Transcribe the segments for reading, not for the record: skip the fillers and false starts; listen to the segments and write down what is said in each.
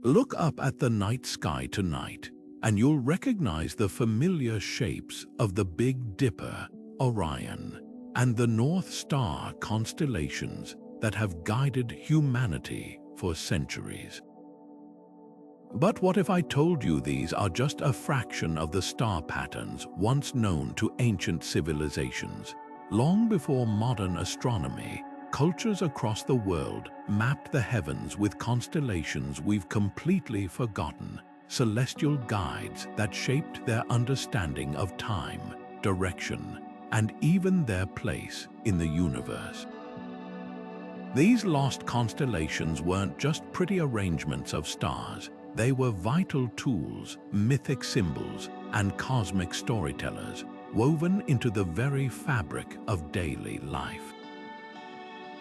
Look up at the night sky tonight, and you'll recognize the familiar shapes of the Big Dipper, Orion, and the North Star constellations that have guided humanity for centuries. But what if I told you these are just a fraction of the star patterns once known to ancient civilizations? Long before modern astronomy, cultures across the world mapped the heavens with constellations we've completely forgotten, celestial guides that shaped their understanding of time, direction, and even their place in the universe. These lost constellations weren't just pretty arrangements of stars. They were vital tools, mythic symbols, and cosmic storytellers woven into the very fabric of daily life.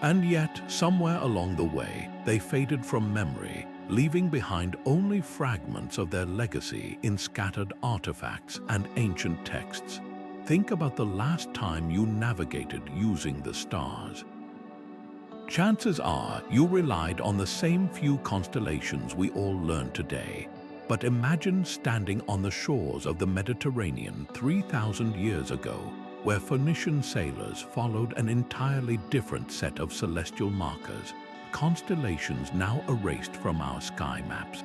And yet, somewhere along the way, they faded from memory, leaving behind only fragments of their legacy in scattered artifacts and ancient texts. Think about the last time you navigated using the stars. Chances are you relied on the same few constellations we all learn today. But imagine standing on the shores of the Mediterranean 3,000 years ago, where Phoenician sailors followed an entirely different set of celestial markers, constellations now erased from our sky maps.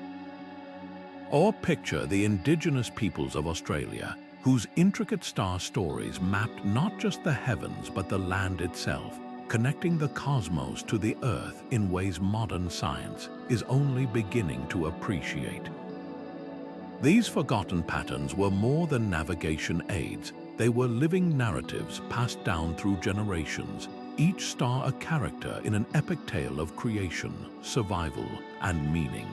Or picture the indigenous peoples of Australia, whose intricate star stories mapped not just the heavens but the land itself, connecting the cosmos to the Earth in ways modern science is only beginning to appreciate. These forgotten patterns were more than navigation aids. They were living narratives passed down through generations, each star a character in an epic tale of creation, survival, and meaning.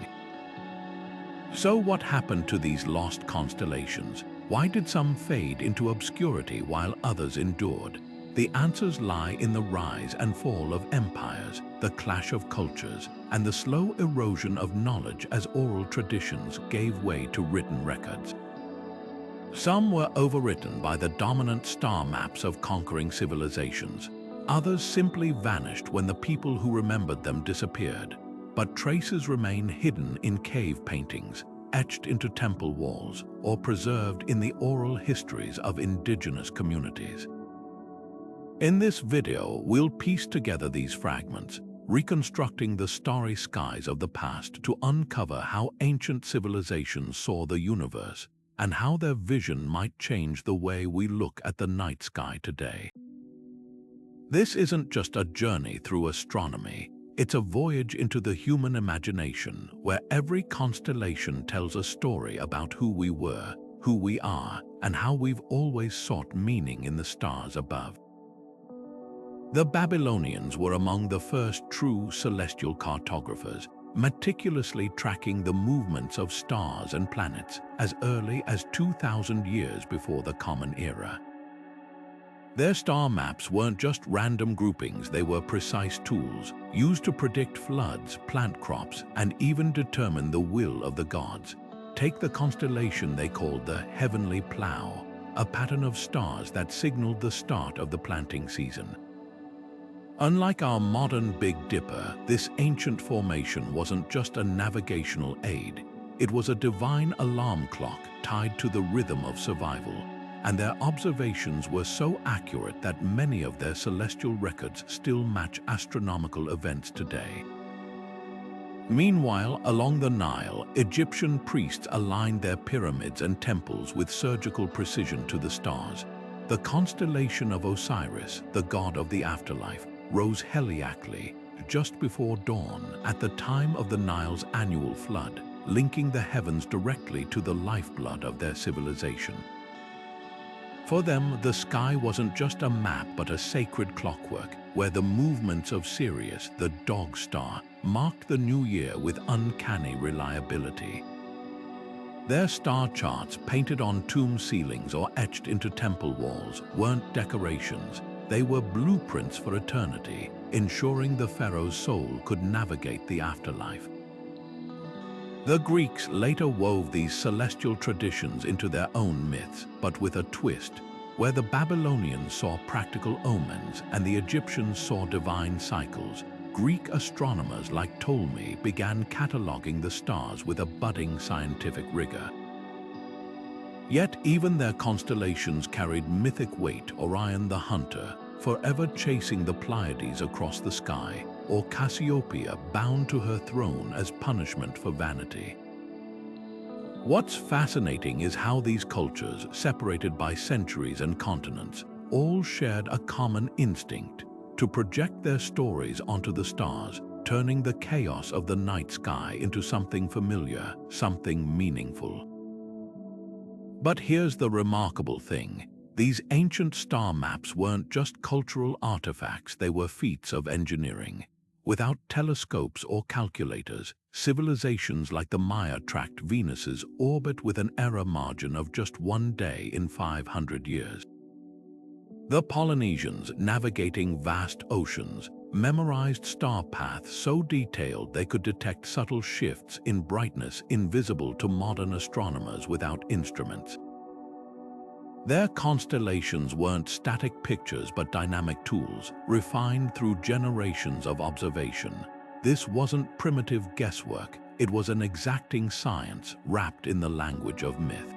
So what happened to these lost constellations? Why did some fade into obscurity while others endured? The answers lie in the rise and fall of empires, the clash of cultures, and the slow erosion of knowledge as oral traditions gave way to written records. Some were overwritten by the dominant star maps of conquering civilizations. Others simply vanished when the people who remembered them disappeared. But traces remain hidden in cave paintings, etched into temple walls, or preserved in the oral histories of indigenous communities. In this video, we'll piece together these fragments, reconstructing the starry skies of the past to uncover how ancient civilizations saw the universe and how their vision might change the way we look at the night sky today. This isn't just a journey through astronomy, it's a voyage into the human imagination where every constellation tells a story about who we were, who we are, and how we've always sought meaning in the stars above. The Babylonians were among the first true celestial cartographers, meticulously tracking the movements of stars and planets as early as 2,000 years before the Common Era. Their star maps weren't just random groupings, they were precise tools, used to predict floods, plant crops, and even determine the will of the gods. Take the constellation they called the Heavenly Plough, a pattern of stars that signaled the start of the planting season. Unlike our modern Big Dipper, this ancient formation wasn't just a navigational aid. It was a divine alarm clock tied to the rhythm of survival, and their observations were so accurate that many of their celestial records still match astronomical events today. Meanwhile, along the Nile, Egyptian priests aligned their pyramids and temples with surgical precision to the stars. The constellation of Osiris, the god of the afterlife, rose heliacally just before dawn at the time of the Nile's annual flood, linking the heavens directly to the lifeblood of their civilization. For them, the sky wasn't just a map but a sacred clockwork, where the movements of Sirius, the dog star, marked the new year with uncanny reliability. Their star charts, painted on tomb ceilings or etched into temple walls, weren't decorations. They were blueprints for eternity, ensuring the pharaoh's soul could navigate the afterlife. The Greeks later wove these celestial traditions into their own myths, but with a twist, where the Babylonians saw practical omens and the Egyptians saw divine cycles. Greek astronomers like Ptolemy began cataloging the stars with a budding scientific rigor. Yet even their constellations carried mythic weight: Orion the Hunter, forever chasing the Pleiades across the sky, or Cassiopeia bound to her throne as punishment for vanity. What's fascinating is how these cultures, separated by centuries and continents, all shared a common instinct: to project their stories onto the stars, turning the chaos of the night sky into something familiar, something meaningful. But here's the remarkable thing. These ancient star maps weren't just cultural artifacts, they were feats of engineering. Without telescopes or calculators, civilizations like the Maya tracked Venus's orbit with an error margin of just 1 day in 500 years. The Polynesians, navigating vast oceans, memorized star paths so detailed they could detect subtle shifts in brightness invisible to modern astronomers without instruments. Their constellations weren't static pictures but dynamic tools, refined through generations of observation. This wasn't primitive guesswork, it was an exacting science wrapped in the language of myth.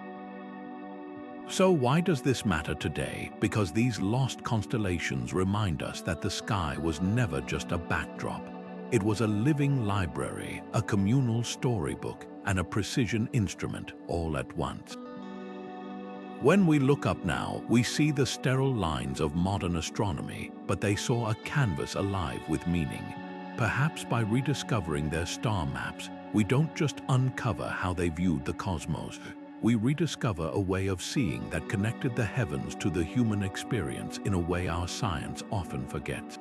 So why does this matter today? Because these lost constellations remind us that the sky was never just a backdrop. It was a living library, a communal storybook, and a precision instrument all at once. When we look up now, we see the sterile lines of modern astronomy, but they saw a canvas alive with meaning. Perhaps by rediscovering their star maps, we don't just uncover how they viewed the cosmos. We rediscover a way of seeing that connected the heavens to the human experience in a way our science often forgets.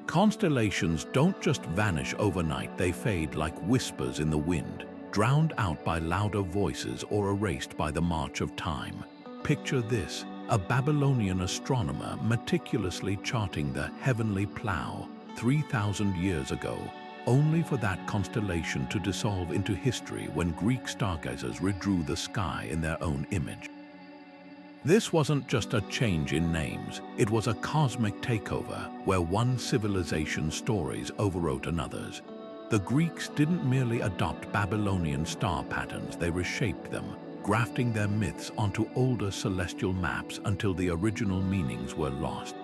Constellations don't just vanish overnight, they fade like whispers in the wind, drowned out by louder voices or erased by the march of time. Picture this: a Babylonian astronomer meticulously charting the heavenly plow 3,000 years ago, only for that constellation to dissolve into history when Greek stargazers redrew the sky in their own image. This wasn't just a change in names, it was a cosmic takeover where one civilization's stories overwrote another's. The Greeks didn't merely adopt Babylonian star patterns, they reshaped them, grafting their myths onto older celestial maps until the original meanings were lost.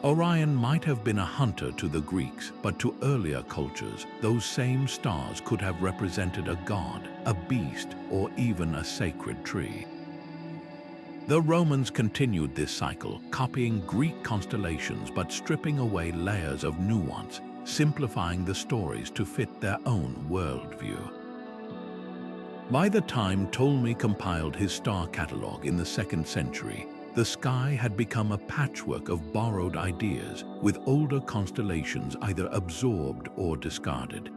Orion might have been a hunter to the Greeks, but to earlier cultures, those same stars could have represented a god, a beast, or even a sacred tree. The Romans continued this cycle, copying Greek constellations but stripping away layers of nuance, simplifying the stories to fit their own worldview. By the time Ptolemy compiled his star catalogue in the 2nd century, the sky had become a patchwork of borrowed ideas, with older constellations either absorbed or discarded.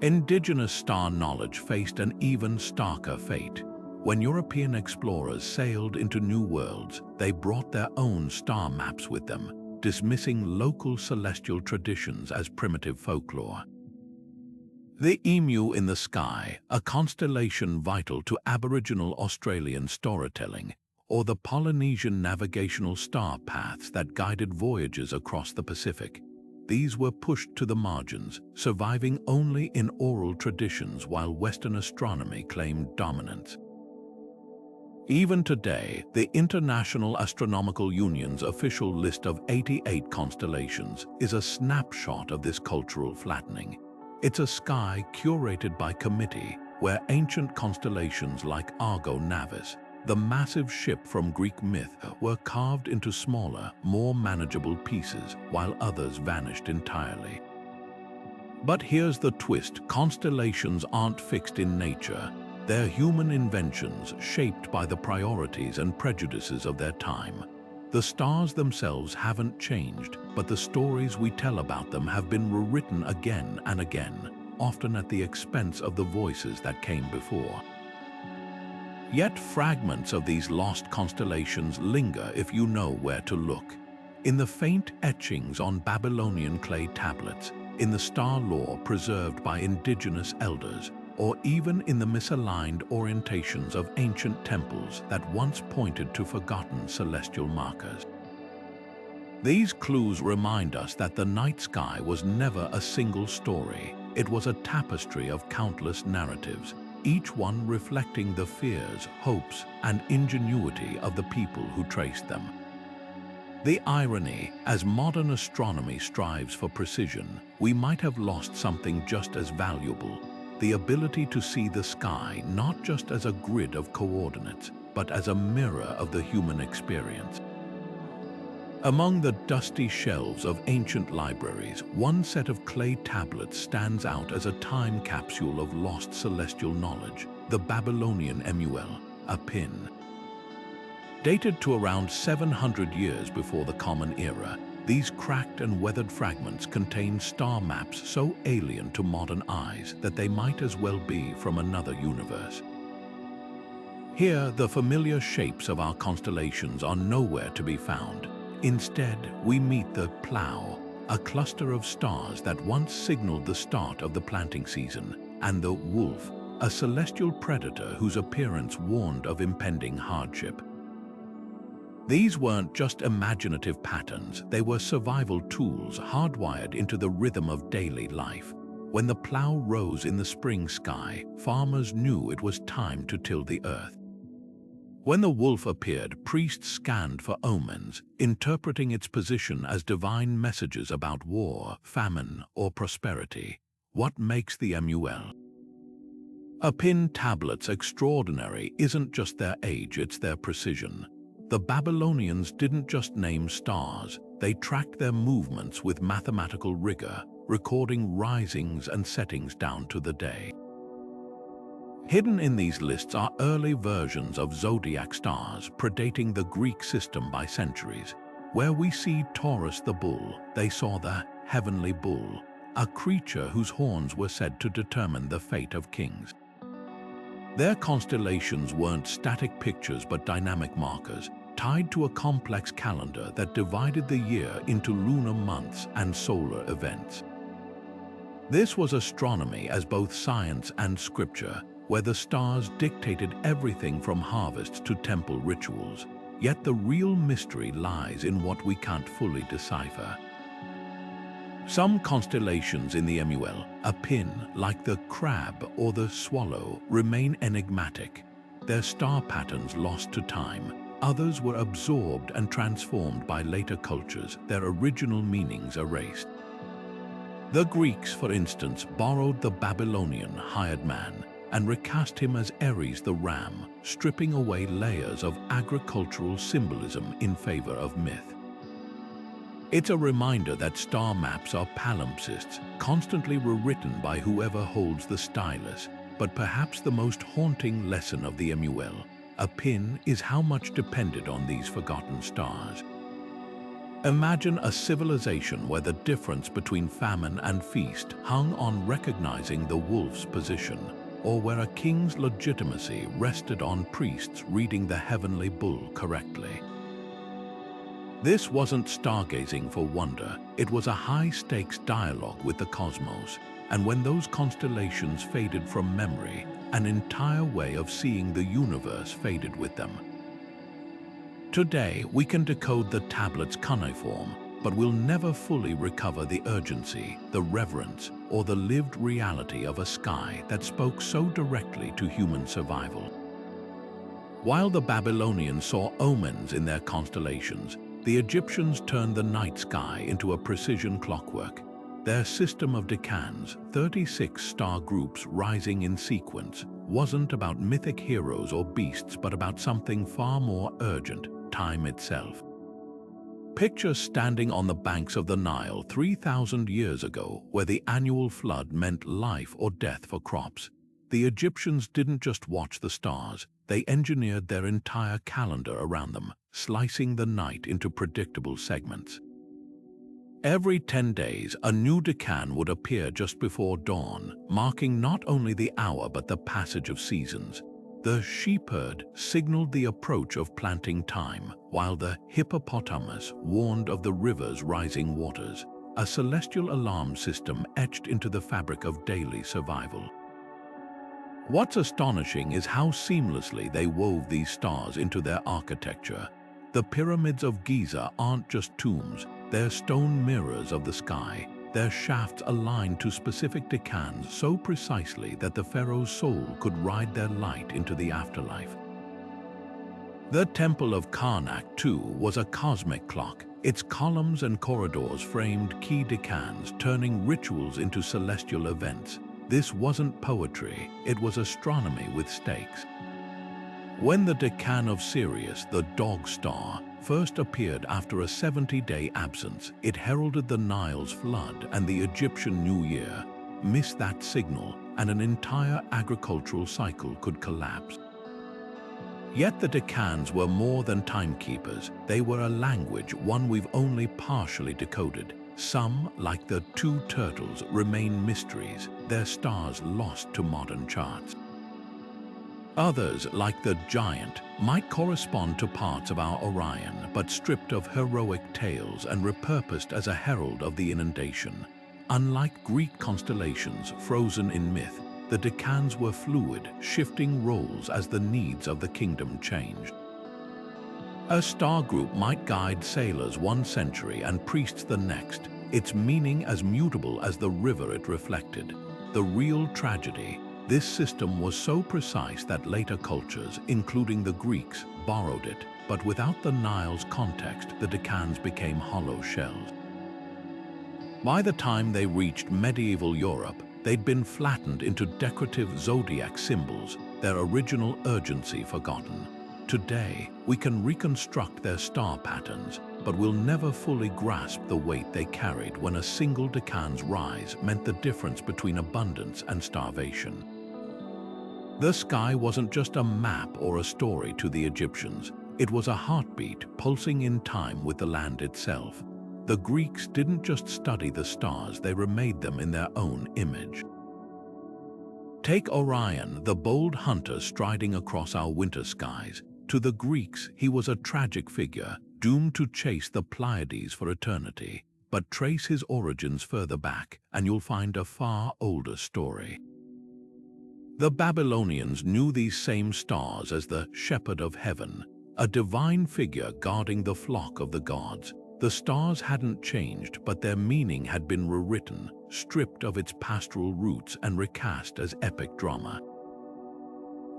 Indigenous star knowledge faced an even starker fate. When European explorers sailed into new worlds, they brought their own star maps with them, dismissing local celestial traditions as primitive folklore. The emu in the sky, a constellation vital to Aboriginal Australian storytelling, or the Polynesian navigational star paths that guided voyages across the Pacific. These were pushed to the margins, surviving only in oral traditions while Western astronomy claimed dominance. Even today, the International Astronomical Union's official list of 88 constellations is a snapshot of this cultural flattening. It's a sky curated by committee, where ancient constellations like Argo Navis, the massive ship from Greek myth, were carved into smaller, more manageable pieces, while others vanished entirely. But here's the twist: constellations aren't fixed in nature. They're human inventions shaped by the priorities and prejudices of their time. The stars themselves haven't changed, but the stories we tell about them have been rewritten again and again, often at the expense of the voices that came before. Yet fragments of these lost constellations linger if you know where to look. In the faint etchings on Babylonian clay tablets, in the star law preserved by indigenous elders, or even in the misaligned orientations of ancient temples that once pointed to forgotten celestial markers. These clues remind us that the night sky was never a single story. It was a tapestry of countless narratives, each one reflecting the fears, hopes, and ingenuity of the people who traced them. The irony, as modern astronomy strives for precision, we might have lost something just as valuable: the ability to see the sky not just as a grid of coordinates, but as a mirror of the human experience. Among the dusty shelves of ancient libraries, one set of clay tablets stands out as a time capsule of lost celestial knowledge: the Babylonian MUL.APIN. Dated to around 700 years before the Common Era, these cracked and weathered fragments contain star maps so alien to modern eyes that they might as well be from another universe. Here, the familiar shapes of our constellations are nowhere to be found. Instead, we meet the plough, a cluster of stars that once signaled the start of the planting season, and the wolf, a celestial predator whose appearance warned of impending hardship. These weren't just imaginative patterns, they were survival tools hardwired into the rhythm of daily life. When the plough rose in the spring sky, farmers knew it was time to till the earth. When the wolf appeared, priests scanned for omens, interpreting its position as divine messages about war, famine, or prosperity. What makes the MUL.APIN tablets extraordinary isn't just their age, it's their precision. The Babylonians didn't just name stars, they tracked their movements with mathematical rigor, recording risings and settings down to the day. Hidden in these lists are early versions of zodiac stars predating the Greek system by centuries. Where we see Taurus the bull, they saw the heavenly bull, a creature whose horns were said to determine the fate of kings. Their constellations weren't static pictures but dynamic markers, tied to a complex calendar that divided the year into lunar months and solar events. This was astronomy as both science and scripture, where the stars dictated everything from harvest to temple rituals. Yet the real mystery lies in what we can't fully decipher. Some constellations in the MUL.APIN, like the crab or the swallow, remain enigmatic, their star patterns lost to time. Others were absorbed and transformed by later cultures, their original meanings erased. The Greeks, for instance, borrowed the Babylonian hired man and recast him as Ares the ram, stripping away layers of agricultural symbolism in favor of myth. It's a reminder that star maps are palimpsests, constantly rewritten by whoever holds the stylus. But perhaps the most haunting lesson of the MUL.APIN is how much depended on these forgotten stars. Imagine a civilization where the difference between famine and feast hung on recognizing the wolf's position, or where a king's legitimacy rested on priests reading the heavenly bull correctly. This wasn't stargazing for wonder, it was a high-stakes dialogue with the cosmos, and when those constellations faded from memory, an entire way of seeing the universe faded with them. Today, we can decode the tablet's cuneiform, but we'll never fully recover the urgency, the reverence, or the lived reality of a sky that spoke so directly to human survival. While the Babylonians saw omens in their constellations, the Egyptians turned the night sky into a precision clockwork. Their system of Decans, 36 star groups rising in sequence, wasn't about mythic heroes or beasts but about something far more urgent: time itself. Picture standing on the banks of the Nile 3,000 years ago, where the annual flood meant life or death for crops. The Egyptians didn't just watch the stars, they engineered their entire calendar around them, slicing the night into predictable segments. Every 10 days, a new decan would appear just before dawn, marking not only the hour but the passage of seasons. The shepherd signaled the approach of planting time, while the hippopotamus warned of the river's rising waters, a celestial alarm system etched into the fabric of daily survival. What's astonishing is how seamlessly they wove these stars into their architecture. The pyramids of Giza aren't just tombs, they're stone mirrors of the sky, their shafts aligned to specific decans so precisely that the pharaoh's soul could ride their light into the afterlife. The Temple of Karnak, too, was a cosmic clock. Its columns and corridors framed key decans, turning rituals into celestial events. This wasn't poetry, it was astronomy with stakes. When the Decan of Sirius, the dog star, first appeared after a 70-day absence, it heralded the Nile's flood, and the Egyptian New Year. Miss that signal, and an entire agricultural cycle could collapse. Yet the Decans were more than timekeepers. They were a language, one we've only partially decoded. Some, like the two turtles, remain mysteries, their stars lost to modern charts. Others, like the giant, might correspond to parts of our Orion, but stripped of heroic tales and repurposed as a herald of the inundation. Unlike Greek constellations frozen in myth, the Decans were fluid, shifting roles as the needs of the kingdom changed. A star group might guide sailors one century and priests the next, its meaning as mutable as the river it reflected. The real tragedy: this system was so precise that later cultures, including the Greeks, borrowed it, but without the Nile's context, the Decans became hollow shells. By the time they reached medieval Europe, they'd been flattened into decorative zodiac symbols, their original urgency forgotten. Today, we can reconstruct their star patterns, but we'll never fully grasp the weight they carried when a single decan's rise meant the difference between abundance and starvation. The sky wasn't just a map or a story to the Egyptians. It was a heartbeat pulsing in time with the land itself. The Greeks didn't just study the stars, they remade them in their own image. Take Orion, the bold hunter striding across our winter skies. To the Greeks, he was a tragic figure, doomed to chase the Pleiades for eternity. But trace his origins further back, and you'll find a far older story. The Babylonians knew these same stars as the shepherd of heaven, a divine figure guarding the flock of the gods. The stars hadn't changed, but their meaning had been rewritten, stripped of its pastoral roots and recast as epic drama.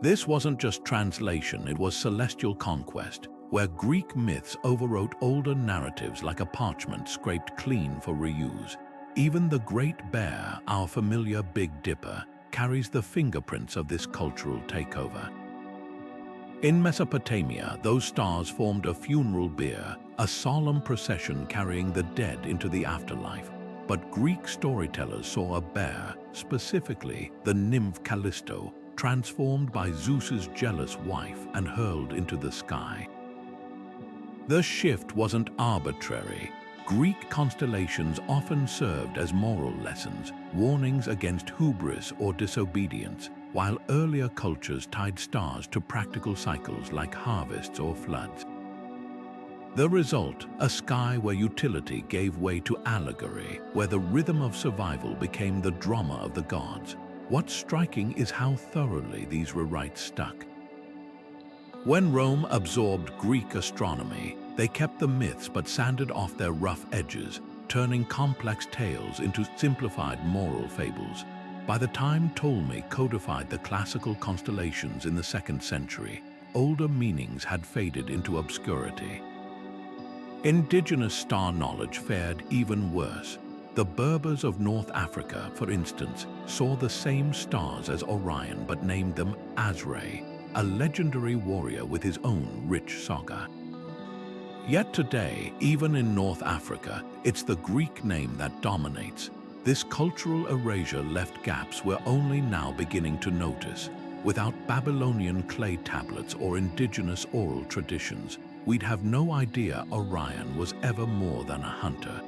This wasn't just translation, it was celestial conquest, where Greek myths overwrote older narratives like a parchment scraped clean for reuse. Even the Great Bear, our familiar Big Dipper, carries the fingerprints of this cultural takeover. In Mesopotamia, those stars formed a funeral bier, a solemn procession carrying the dead into the afterlife. But Greek storytellers saw a bear, specifically the nymph Callisto, transformed by Zeus's jealous wife and hurled into the sky. The shift wasn't arbitrary. Greek constellations often served as moral lessons, warnings against hubris or disobedience, while earlier cultures tied stars to practical cycles like harvests or floods. The result, a sky where utility gave way to allegory, where the rhythm of survival became the drama of the gods. What's striking is how thoroughly these rewrites stuck. When Rome absorbed Greek astronomy, they kept the myths but sanded off their rough edges, turning complex tales into simplified moral fables. By the time Ptolemy codified the classical constellations in the 2nd century, older meanings had faded into obscurity. Indigenous star knowledge fared even worse. The Berbers of North Africa, for instance, saw the same stars as Orion but named them Asre, a legendary warrior with his own rich saga. Yet today, even in North Africa, it's the Greek name that dominates. This cultural erasure left gaps we're only now beginning to notice. Without Babylonian clay tablets or indigenous oral traditions, we'd have no idea Orion was ever more than a hunter.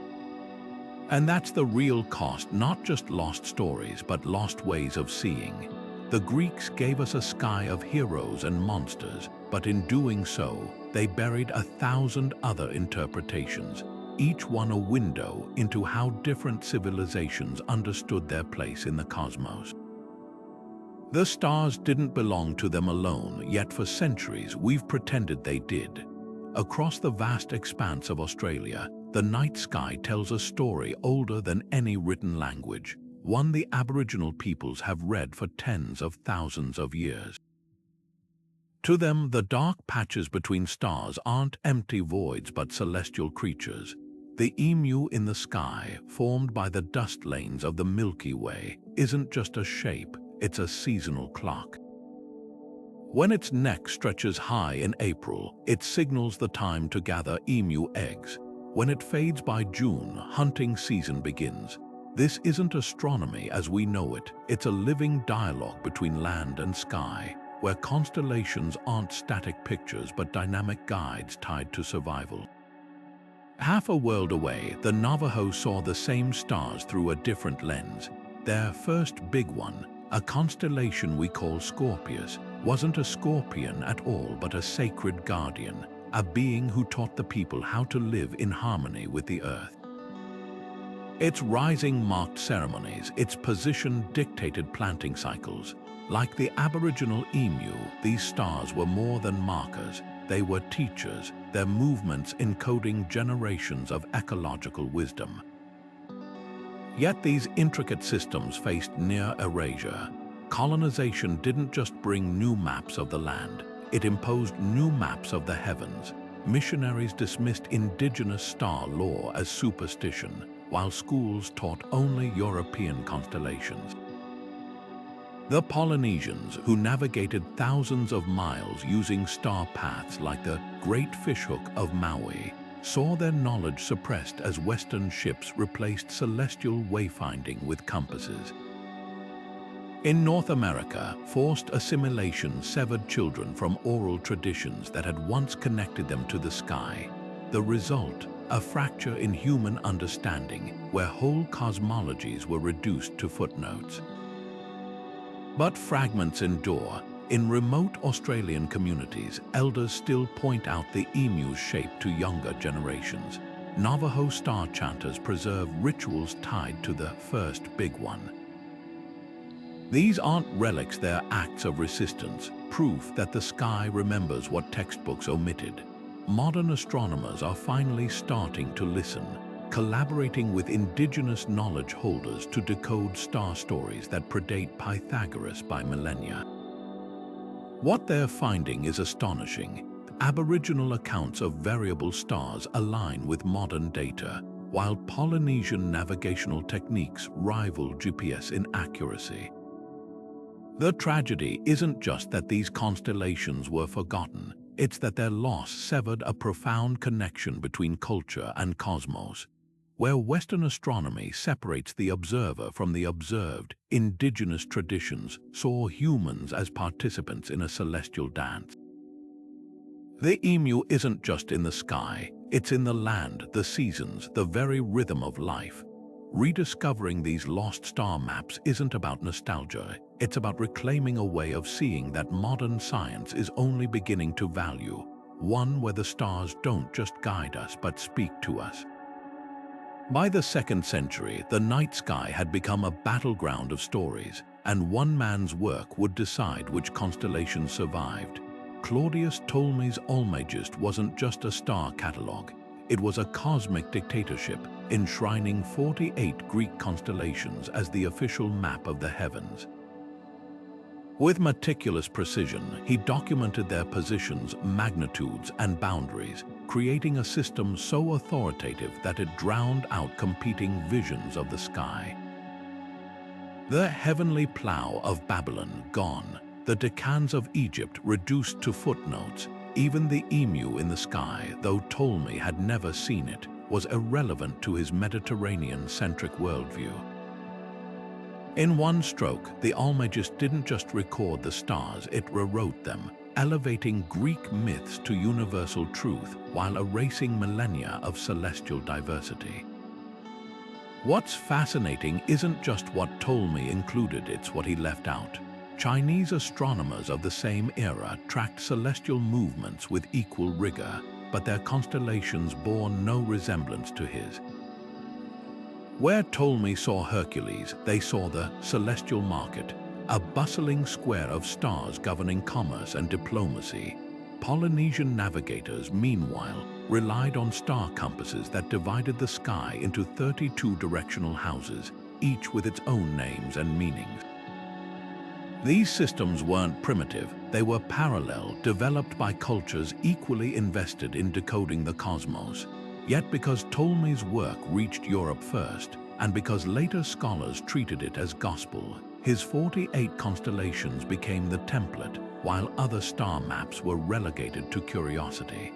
And that's the real cost, not just lost stories, but lost ways of seeing. The Greeks gave us a sky of heroes and monsters, but in doing so, they buried 1,000 other interpretations, each one a window into how different civilizations understood their place in the cosmos. The stars didn't belong to them alone, yet for centuries we've pretended they did. Across the vast expanse of Australia, the night sky tells a story older than any written language, one the Aboriginal peoples have read for tens of thousands of years. To them, the dark patches between stars aren't empty voids but celestial creatures. The emu in the sky, formed by the dust lanes of the Milky Way, isn't just a shape, it's a seasonal clock. When its neck stretches high in April, it signals the time to gather emu eggs. When it fades by June, hunting season begins. This isn't astronomy as we know it, it's a living dialogue between land and sky, where constellations aren't static pictures but dynamic guides tied to survival. Half a world away, the Navajo saw the same stars through a different lens. Their first big one, a constellation we call Scorpius, wasn't a scorpion at all but a sacred guardian, a being who taught the people how to live in harmony with the earth. Its rising marked ceremonies, its position dictated planting cycles. Like the Aboriginal emu, these stars were more than markers, they were teachers, their movements encoding generations of ecological wisdom. Yet these intricate systems faced near erasure. Colonization didn't just bring new maps of the land, it imposed new maps of the heavens. Missionaries dismissed Indigenous star law as superstition, while schools taught only European constellations. The Polynesians, who navigated thousands of miles using star paths like the Great Fishhook of Maui, saw their knowledge suppressed as Western ships replaced celestial wayfinding with compasses. In North America, forced assimilation severed children from oral traditions that had once connected them to the sky. The result, a fracture in human understanding, where whole cosmologies were reduced to footnotes. But fragments endure. In remote Australian communities, elders still point out the emu's shape to younger generations. Navajo star chanters preserve rituals tied to the first big one. These aren't relics, they're acts of resistance, proof that the sky remembers what textbooks omitted. Modern astronomers are finally starting to listen, collaborating with Indigenous knowledge holders to decode star stories that predate Pythagoras by millennia. What they're finding is astonishing. Aboriginal accounts of variable stars align with modern data, while Polynesian navigational techniques rival GPS in accuracy. The tragedy isn't just that these constellations were forgotten, it's that their loss severed a profound connection between culture and cosmos. Where Western astronomy separates the observer from the observed, Indigenous traditions saw humans as participants in a celestial dance. The emu isn't just in the sky, it's in the land, the seasons, the very rhythm of life. Rediscovering these lost star maps isn't about nostalgia, it's about reclaiming a way of seeing that modern science is only beginning to value, one where the stars don't just guide us but speak to us. By the 2nd century, the night sky had become a battleground of stories, and one man's work would decide which constellation survived. Claudius Ptolemy's Almagest wasn't just a star catalogue, it was a cosmic dictatorship, enshrining 48 Greek constellations as the official map of the heavens. With meticulous precision, he documented their positions, magnitudes, and boundaries, creating a system so authoritative that it drowned out competing visions of the sky. The heavenly plough of Babylon gone, the Decans of Egypt reduced to footnotes, even the emu in the sky, though Ptolemy had never seen it, was irrelevant to his Mediterranean-centric worldview. In one stroke, the Almagest didn't just record the stars, it rewrote them, elevating Greek myths to universal truth while erasing millennia of celestial diversity. What's fascinating isn't just what Ptolemy included, it's what he left out. Chinese astronomers of the same era tracked celestial movements with equal rigor, but their constellations bore no resemblance to his. Where Ptolemy saw Hercules, they saw the celestial market, a bustling square of stars governing commerce and diplomacy. Polynesian navigators, meanwhile, relied on star compasses that divided the sky into 32 directional houses, each with its own names and meanings. These systems weren't primitive, they were parallel, developed by cultures equally invested in decoding the cosmos. Yet because Ptolemy's work reached Europe first, and because later scholars treated it as gospel, his 48 constellations became the template, while other star maps were relegated to curiosity.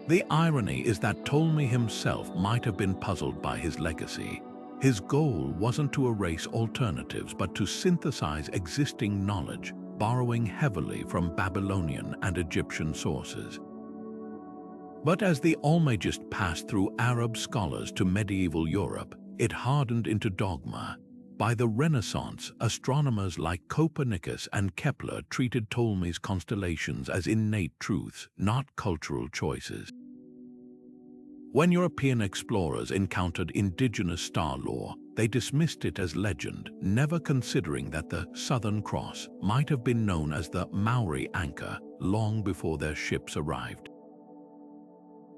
The irony is that Ptolemy himself might have been puzzled by his legacy. His goal wasn't to erase alternatives, but to synthesize existing knowledge, borrowing heavily from Babylonian and Egyptian sources. But as the Almagest passed through Arab scholars to medieval Europe, it hardened into dogma. By the Renaissance, astronomers like Copernicus and Kepler treated Ptolemy's constellations as innate truths, not cultural choices. When European explorers encountered Indigenous star law, they dismissed it as legend, never considering that the Southern Cross might have been known as the Maori anchor long before their ships arrived.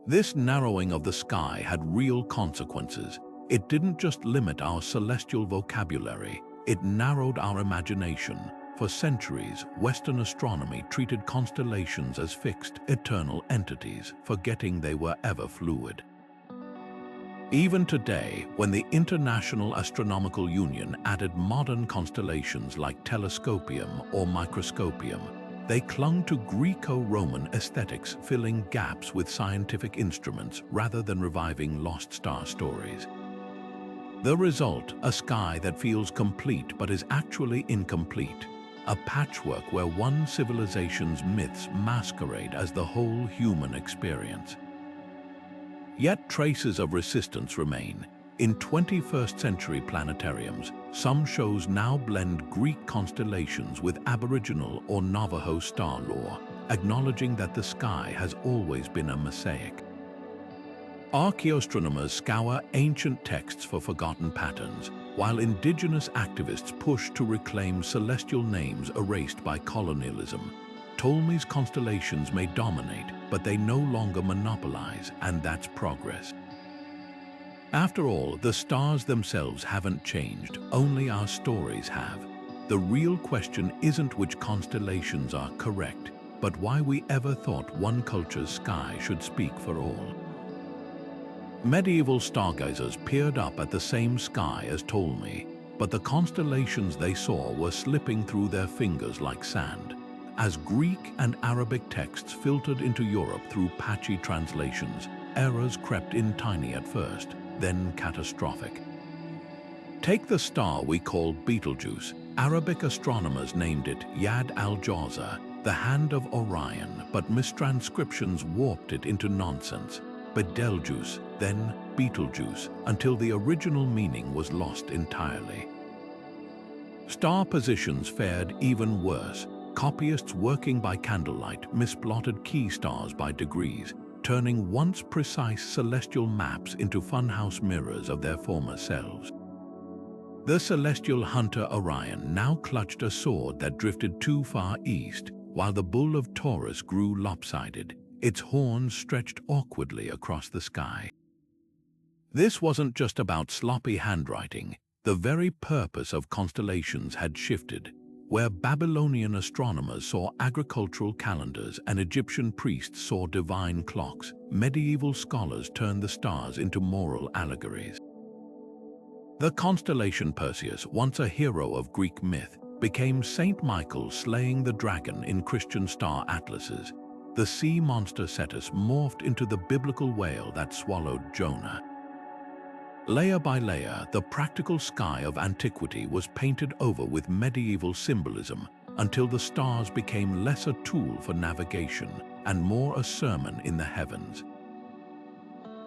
This narrowing of the sky had real consequences. It didn't just limit our celestial vocabulary, it narrowed our imagination. For centuries, Western astronomy treated constellations as fixed, eternal entities, forgetting they were ever fluid. Even today, when the International Astronomical Union added modern constellations like telescopium or microscopium, they clung to Greco-Roman aesthetics, filling gaps with scientific instruments rather than reviving lost star stories. The result, a sky that feels complete but is actually incomplete. A patchwork where one civilization's myths masquerade as the whole human experience. Yet traces of resistance remain. In 21st century planetariums, some shows now blend Greek constellations with Aboriginal or Navajo star lore, acknowledging that the sky has always been a mosaic. Archaeoastronomers scour ancient texts for forgotten patterns, while indigenous activists push to reclaim celestial names erased by colonialism. Ptolemy's constellations may dominate, but they no longer monopolize, and that's progress. After all, the stars themselves haven't changed, only our stories have. The real question isn't which constellations are correct, but why we ever thought one culture's sky should speak for all. Medieval stargazers peered up at the same sky as Ptolemy, but the constellations they saw were slipping through their fingers like sand. As Greek and Arabic texts filtered into Europe through patchy translations, errors crept in tiny at first, then catastrophic. Take the star we call Betelgeuse. Arabic astronomers named it Yad al-Jawza, the hand of Orion, but mistranscriptions warped it into nonsense. Betelgeuse, then Betelgeuse, until the original meaning was lost entirely. Star positions fared even worse. Copyists working by candlelight misplotted key stars by degrees, turning once precise celestial maps into funhouse mirrors of their former selves. The celestial hunter Orion now clutched a sword that drifted too far east, while the bull of Taurus grew lopsided, its horns stretched awkwardly across the sky. This wasn't just about sloppy handwriting. The very purpose of constellations had shifted. Where Babylonian astronomers saw agricultural calendars and Egyptian priests saw divine clocks, medieval scholars turned the stars into moral allegories. The constellation Perseus, once a hero of Greek myth, became Saint Michael slaying the dragon in Christian star atlases. The sea monster Cetus morphed into the biblical whale that swallowed Jonah. Layer by layer, the practical sky of antiquity was painted over with medieval symbolism until the stars became less a tool for navigation and more a sermon in the heavens.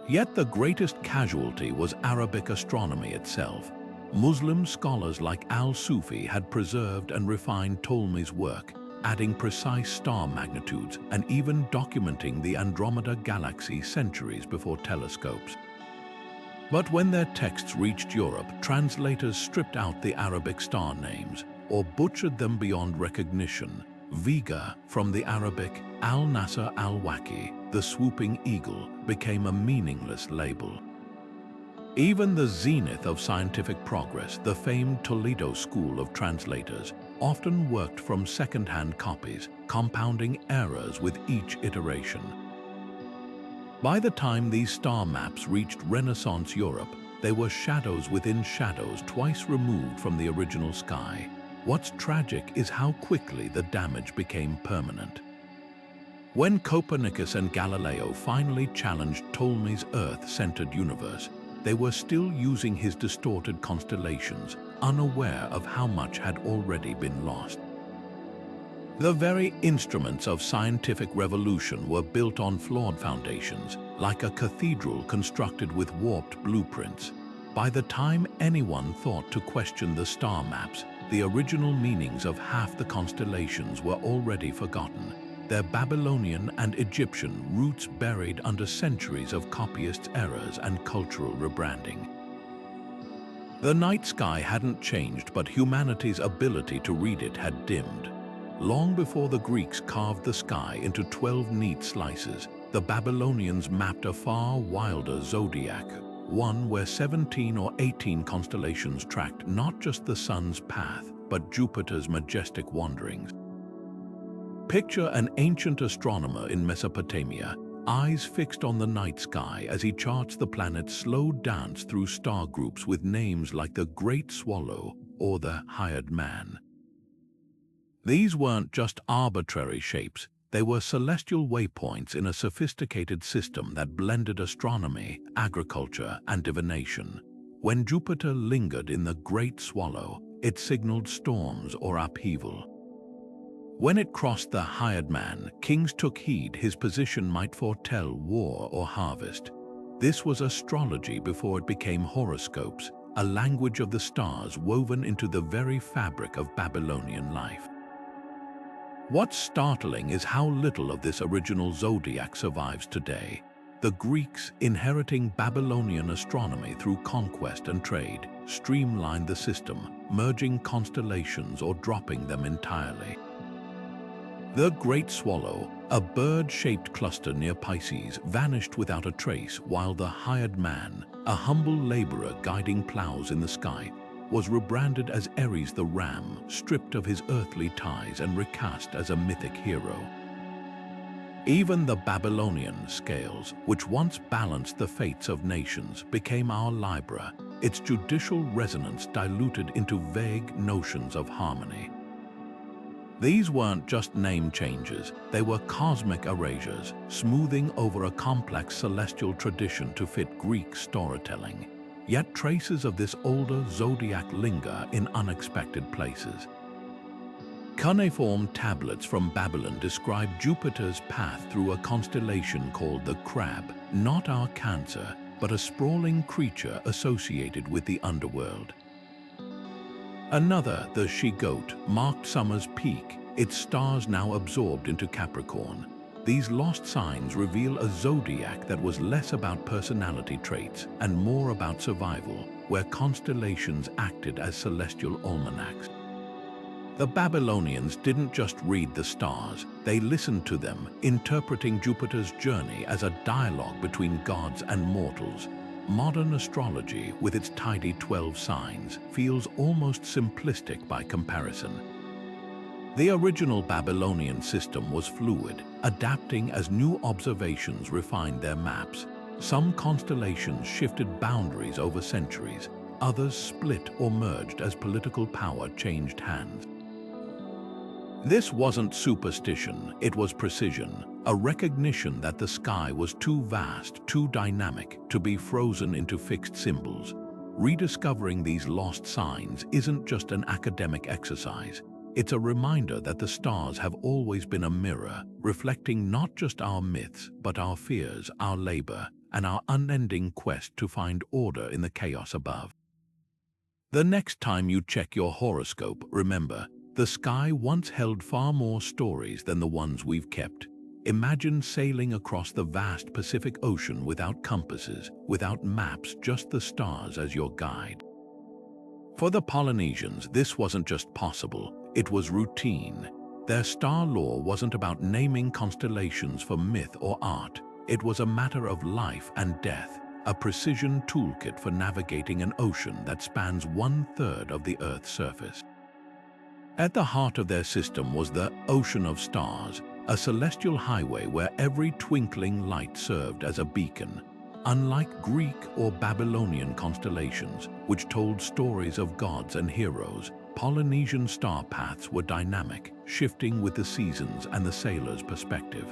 Yet the greatest casualty was Arabic astronomy itself. Muslim scholars like al-Sufi had preserved and refined Ptolemy's work, adding precise star magnitudes and even documenting the Andromeda galaxy centuries before telescopes. But when their texts reached Europe, translators stripped out the Arabic star names or butchered them beyond recognition. Vega, from the Arabic al-Nasr al-Waki, the swooping eagle, became a meaningless label. Even the zenith of scientific progress, the famed Toledo School of Translators, often worked from second-hand copies, compounding errors with each iteration. By the time these star maps reached Renaissance Europe, they were shadows within shadows, twice removed from the original sky. What's tragic is how quickly the damage became permanent. When Copernicus and Galileo finally challenged Ptolemy's Earth-centered universe, they were still using his distorted constellations, unaware of how much had already been lost. The very instruments of scientific revolution were built on flawed foundations, like a cathedral constructed with warped blueprints. By the time anyone thought to question the star maps, the original meanings of half the constellations were already forgotten, their Babylonian and Egyptian roots buried under centuries of copyists' errors and cultural rebranding. The night sky hadn't changed, but humanity's ability to read it had dimmed. Long before the Greeks carved the sky into 12 neat slices, the Babylonians mapped a far wilder zodiac, one where 17 or 18 constellations tracked not just the sun's path, but Jupiter's majestic wanderings. Picture an ancient astronomer in Mesopotamia, eyes fixed on the night sky as he charts the planet's slow dance through star groups with names like the Great Swallow or the Hired Man. These weren't just arbitrary shapes, they were celestial waypoints in a sophisticated system that blended astronomy, agriculture, and divination. When Jupiter lingered in the Great Swallow, it signaled storms or upheaval. When it crossed the Hired Man, kings took heed his position might foretell war or harvest. This was astrology before it became horoscopes, a language of the stars woven into the very fabric of Babylonian life. What's startling is how little of this original zodiac survives today. The Greeks, inheriting Babylonian astronomy through conquest and trade, streamlined the system, merging constellations or dropping them entirely. The Great Swallow, a bird-shaped cluster near Pisces, vanished without a trace, while the Hired Man, a humble laborer guiding plows in the sky, was rebranded as Ares the Ram, stripped of his earthly ties and recast as a mythic hero. Even the Babylonian scales, which once balanced the fates of nations, became our Libra, its judicial resonance diluted into vague notions of harmony. These weren't just name changes, they were cosmic erasures, smoothing over a complex celestial tradition to fit Greek storytelling. Yet traces of this older zodiac linger in unexpected places. Cuneiform tablets from Babylon describe Jupiter's path through a constellation called the Crab, not our Cancer, but a sprawling creature associated with the underworld. Another, the She-Goat, marked summer's peak, its stars now absorbed into Capricorn. These lost signs reveal a zodiac that was less about personality traits and more about survival, where constellations acted as celestial almanacs. The Babylonians didn't just read the stars, they listened to them, interpreting Jupiter's journey as a dialogue between gods and mortals. Modern astrology, with its tidy 12 signs, feels almost simplistic by comparison. The original Babylonian system was fluid, adapting as new observations refined their maps. Some constellations shifted boundaries over centuries, others split or merged as political power changed hands. This wasn't superstition, it was precision, a recognition that the sky was too vast, too dynamic, to be frozen into fixed symbols. Rediscovering these lost signs isn't just an academic exercise. It's a reminder that the stars have always been a mirror, reflecting not just our myths, but our fears, our labor, and our unending quest to find order in the chaos above. The next time you check your horoscope, remember, the sky once held far more stories than the ones we've kept. Imagine sailing across the vast Pacific Ocean without compasses, without maps, just the stars as your guide. For the Polynesians, this wasn't just possible, it was routine. Their star law wasn't about naming constellations for myth or art. It was a matter of life and death, a precision toolkit for navigating an ocean that spans 1/3 of the Earth's surface. At the heart of their system was the Ocean of Stars, a celestial highway where every twinkling light served as a beacon. Unlike Greek or Babylonian constellations, which told stories of gods and heroes, Polynesian star paths were dynamic, shifting with the seasons and the sailor's perspective.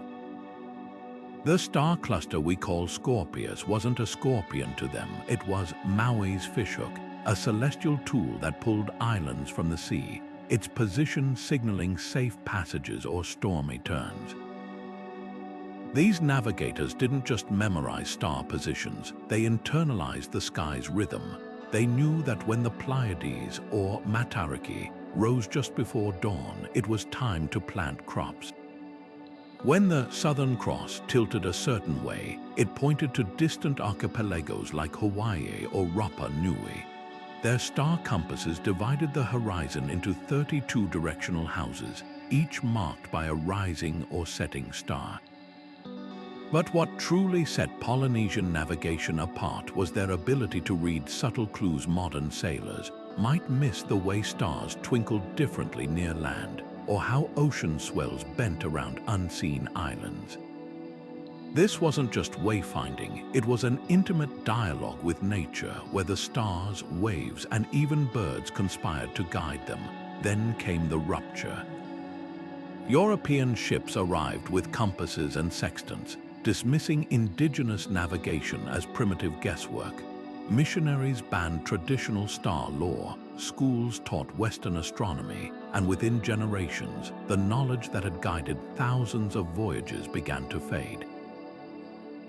The star cluster we call Scorpius wasn't a scorpion to them, it was Maui's fishhook, a celestial tool that pulled islands from the sea, its position signaling safe passages or stormy turns. These navigators didn't just memorize star positions, they internalized the sky's rhythm. They knew that when the Pleiades, or Matariki, rose just before dawn, it was time to plant crops. When the Southern Cross tilted a certain way, it pointed to distant archipelagos like Hawaii or Rapa Nui. Their star compasses divided the horizon into 32 directional houses, each marked by a rising or setting star. But what truly set Polynesian navigation apart was their ability to read subtle clues modern sailors might miss: the way stars twinkled differently near land, or how ocean swells bent around unseen islands. This wasn't just wayfinding, it was an intimate dialogue with nature where the stars, waves, and even birds conspired to guide them. Then came the rupture. European ships arrived with compasses and sextants, dismissing indigenous navigation as primitive guesswork. Missionaries banned traditional star law, schools taught Western astronomy, and within generations, the knowledge that had guided thousands of voyages began to fade.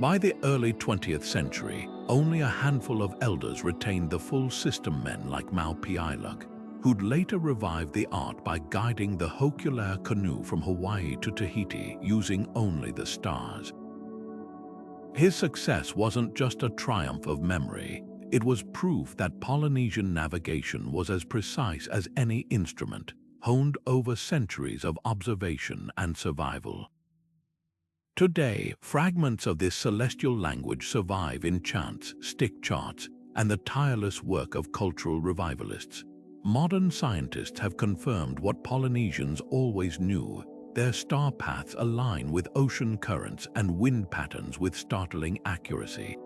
By the early 20th century, only a handful of elders retained the full system, men like MUL.APIN, who'd later revived the art by guiding the Hokulea canoe from Hawaii to Tahiti using only the stars. His success wasn't just a triumph of memory, it was proof that Polynesian navigation was as precise as any instrument, honed over centuries of observation and survival. Today, fragments of this celestial language survive in chants, stick charts, and the tireless work of cultural revivalists. Modern scientists have confirmed what Polynesians always knew: their star paths align with ocean currents and wind patterns with startling accuracy.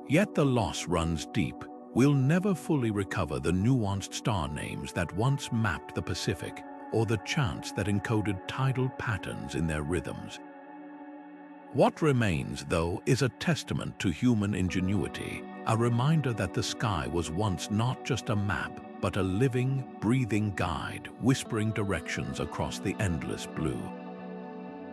Yet the loss runs deep. We'll never fully recover the nuanced star names that once mapped the Pacific, or the chants that encoded tidal patterns in their rhythms. What remains, though, is a testament to human ingenuity, a reminder that the sky was once not just a map, but a living, breathing guide, whispering directions across the endless blue.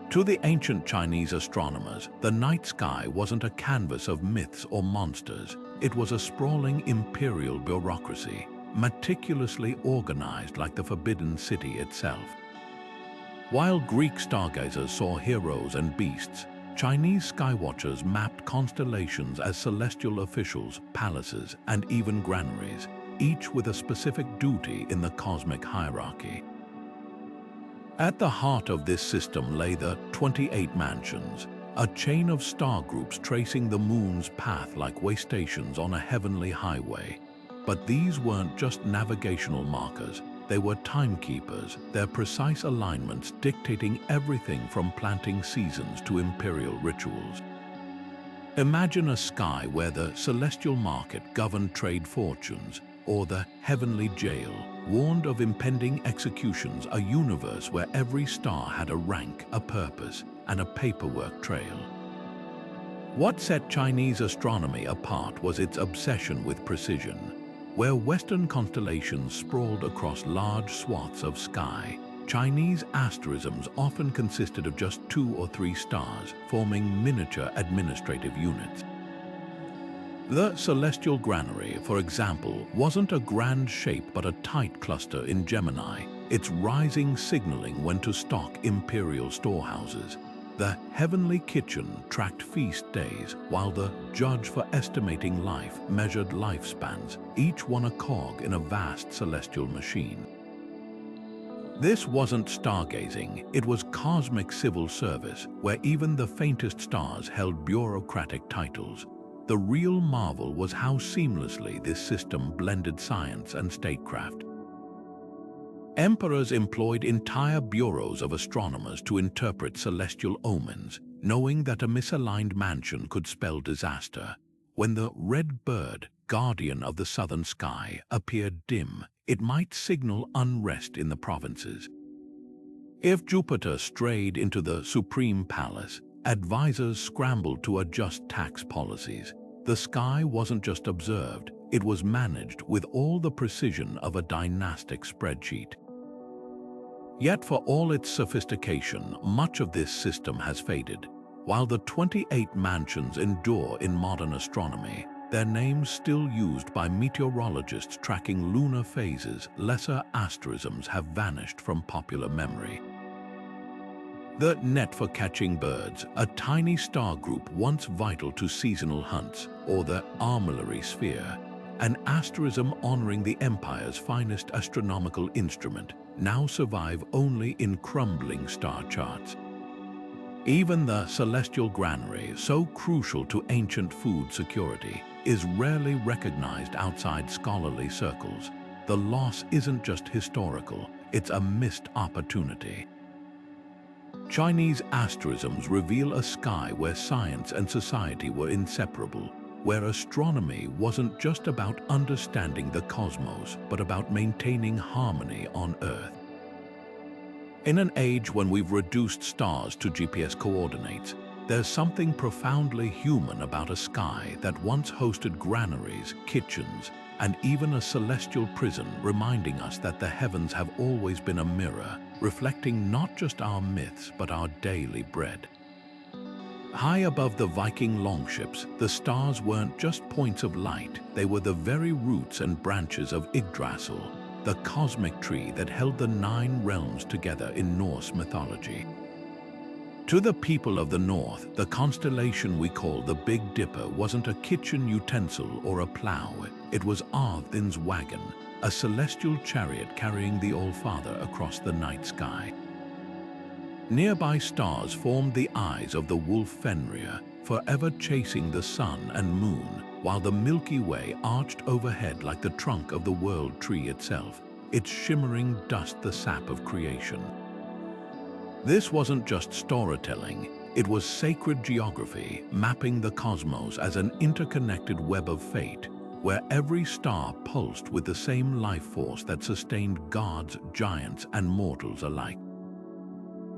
To the ancient Chinese astronomers, the night sky wasn't a canvas of myths or monsters. It was a sprawling imperial bureaucracy, meticulously organized like the Forbidden City itself. While Greek stargazers saw heroes and beasts, Chinese skywatchers mapped constellations as celestial officials, palaces, and even granaries, each with a specific duty in the cosmic hierarchy. At the heart of this system lay the 28 mansions, a chain of star groups tracing the moon's path like way stations on a heavenly highway. But these weren't just navigational markers, they were timekeepers, their precise alignments dictating everything from planting seasons to imperial rituals. Imagine a sky where the celestial market governed trade fortunes, or the heavenly jail warned of impending executions, a universe where every star had a rank, a purpose, and a paperwork trail. What set Chinese astronomy apart was its obsession with precision. Where Western constellations sprawled across large swaths of sky, Chinese asterisms often consisted of just 2 or 3 stars, forming miniature administrative units. The celestial granary, for example, wasn't a grand shape but a tight cluster in Gemini, its rising signaling when to stock imperial storehouses. The heavenly kitchen tracked feast days, while the judge for estimating life measured lifespans, each one a cog in a vast celestial machine. This wasn't stargazing, it was cosmic civil service, where even the faintest stars held bureaucratic titles. The real marvel was how seamlessly this system blended science and statecraft. Emperors employed entire bureaus of astronomers to interpret celestial omens, knowing that a misaligned mansion could spell disaster. When the red bird, guardian of the southern sky, appeared dim, it might signal unrest in the provinces. If Jupiter strayed into the supreme palace, advisors scrambled to adjust tax policies. The sky wasn't just observed, it was managed with all the precision of a dynastic spreadsheet. Yet for all its sophistication, much of this system has faded. While the 28 mansions endure in modern astronomy, their names still used by meteorologists tracking lunar phases, lesser asterisms have vanished from popular memory. The net for catching birds, a tiny star group once vital to seasonal hunts, or the armillary sphere, an asterism honoring the empire's finest astronomical instrument, now survive only in crumbling star charts. Even the celestial granary, so crucial to ancient food security, is rarely recognized outside scholarly circles. The loss isn't just historical, it's a missed opportunity. Chinese asterisms reveal a sky where science and society were inseparable, where astronomy wasn't just about understanding the cosmos, but about maintaining harmony on Earth. In an age when we've reduced stars to GPS coordinates, there's something profoundly human about a sky that once hosted granaries, kitchens, and even a celestial prison, reminding us that the heavens have always been a mirror, reflecting not just our myths but our daily bread. High above the Viking longships, the stars weren't just points of light, they were the very roots and branches of Yggdrasil, the cosmic tree that held the 9 realms together in Norse mythology. To the people of the north, the constellation we call the Big Dipper wasn't a kitchen utensil or a plow, it was Arthin's wagon, a celestial chariot carrying the All-Father across the night sky. Nearby stars formed the eyes of the wolf Fenrir, forever chasing the sun and moon, while the Milky Way arched overhead like the trunk of the world tree itself, its shimmering dust the sap of creation. This wasn't just storytelling, it was sacred geography, mapping the cosmos as an interconnected web of fate, where every star pulsed with the same life force that sustained gods, giants, and mortals alike.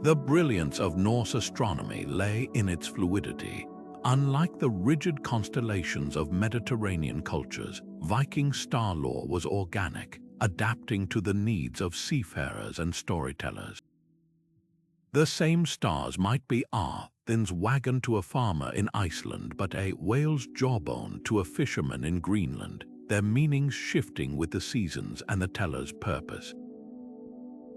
The brilliance of Norse astronomy lay in its fluidity. Unlike the rigid constellations of Mediterranean cultures, Viking star law was organic, adapting to the needs of seafarers and storytellers. The same stars might be Arthin's wagon to a farmer in Iceland, but a whale's jawbone to a fisherman in Greenland, their meanings shifting with the seasons and the teller's purpose.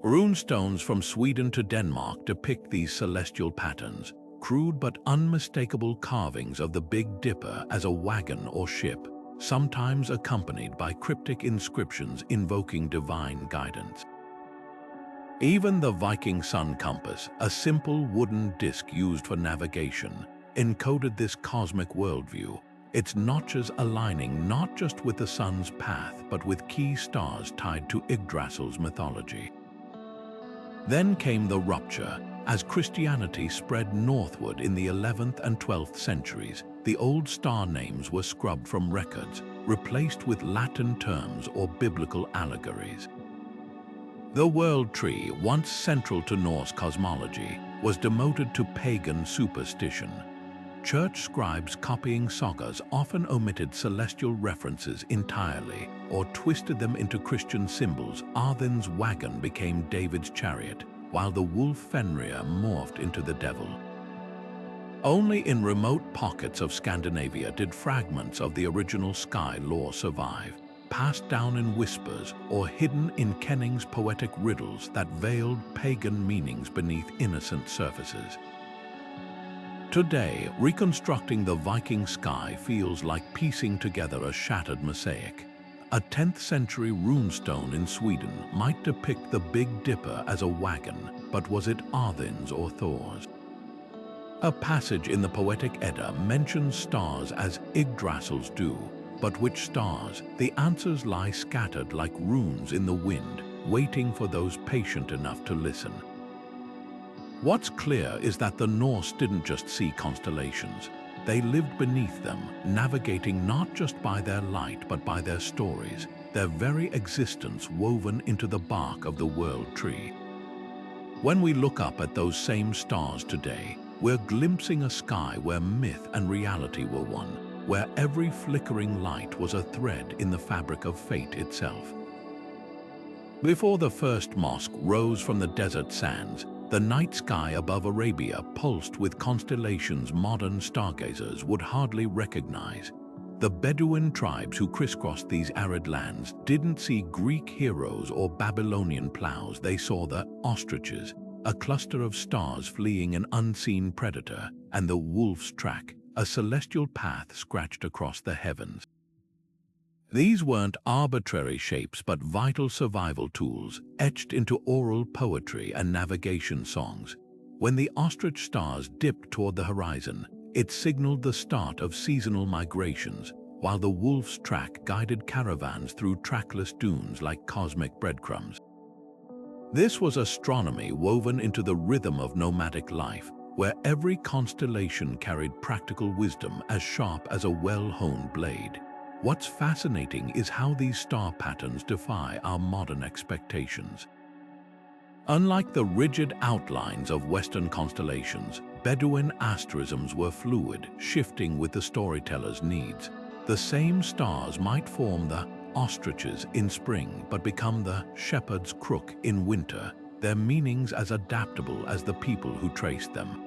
Runestones from Sweden to Denmark depict these celestial patterns, crude but unmistakable carvings of the Big Dipper as a wagon or ship, sometimes accompanied by cryptic inscriptions invoking divine guidance. Even the Viking sun compass, a simple wooden disc used for navigation, encoded this cosmic worldview, its notches aligning not just with the sun's path but with key stars tied to Yggdrasil's mythology. Then came the rupture. As Christianity spread northward in the 11th and 12th centuries, the old star names were scrubbed from records, replaced with Latin terms or biblical allegories. The world tree, once central to Norse cosmology, was demoted to pagan superstition. Church scribes copying sagas often omitted celestial references entirely or twisted them into Christian symbols. Arthin's wagon became David's chariot, while the wolf Fenrir morphed into the devil. Only in remote pockets of Scandinavia did fragments of the original Sky Law survive, passed down in whispers or hidden in kennings poetic riddles that veiled pagan meanings beneath innocent surfaces. Today, reconstructing the Viking sky feels like piecing together a shattered mosaic. a 10th century runestone in Sweden might depict the Big Dipper as a wagon, but was it Arthin's or Thor's? A passage in the Poetic Edda mentions stars as Yggdrasil's do, but which stars? The answers lie scattered like runes in the wind, waiting for those patient enough to listen. What's clear is that the Norse didn't just see constellations. They lived beneath them, navigating not just by their light but by their stories, their very existence woven into the bark of the world tree. When we look up at those same stars today, we're glimpsing a sky where myth and reality were one, where every flickering light was a thread in the fabric of fate itself. Before the first mosque rose from the desert sands, the night sky above Arabia pulsed with constellations modern stargazers would hardly recognize. The Bedouin tribes who crisscrossed these arid lands didn't see Greek heroes or Babylonian plows, they saw the ostriches, a cluster of stars fleeing an unseen predator, and the wolf's track, a celestial path scratched across the heavens. These weren't arbitrary shapes but vital survival tools, etched into oral poetry and navigation songs. When the ostrich stars dipped toward the horizon, it signaled the start of seasonal migrations, while the wolf's track guided caravans through trackless dunes like cosmic breadcrumbs. This was astronomy woven into the rhythm of nomadic life, where every constellation carried practical wisdom as sharp as a well-honed blade. What's fascinating is how these star patterns defy our modern expectations. Unlike the rigid outlines of Western constellations, Bedouin asterisms were fluid, shifting with the storyteller's needs. The same stars might form the ostriches in spring but become the shepherd's crook in winter, their meanings as adaptable as the people who traced them.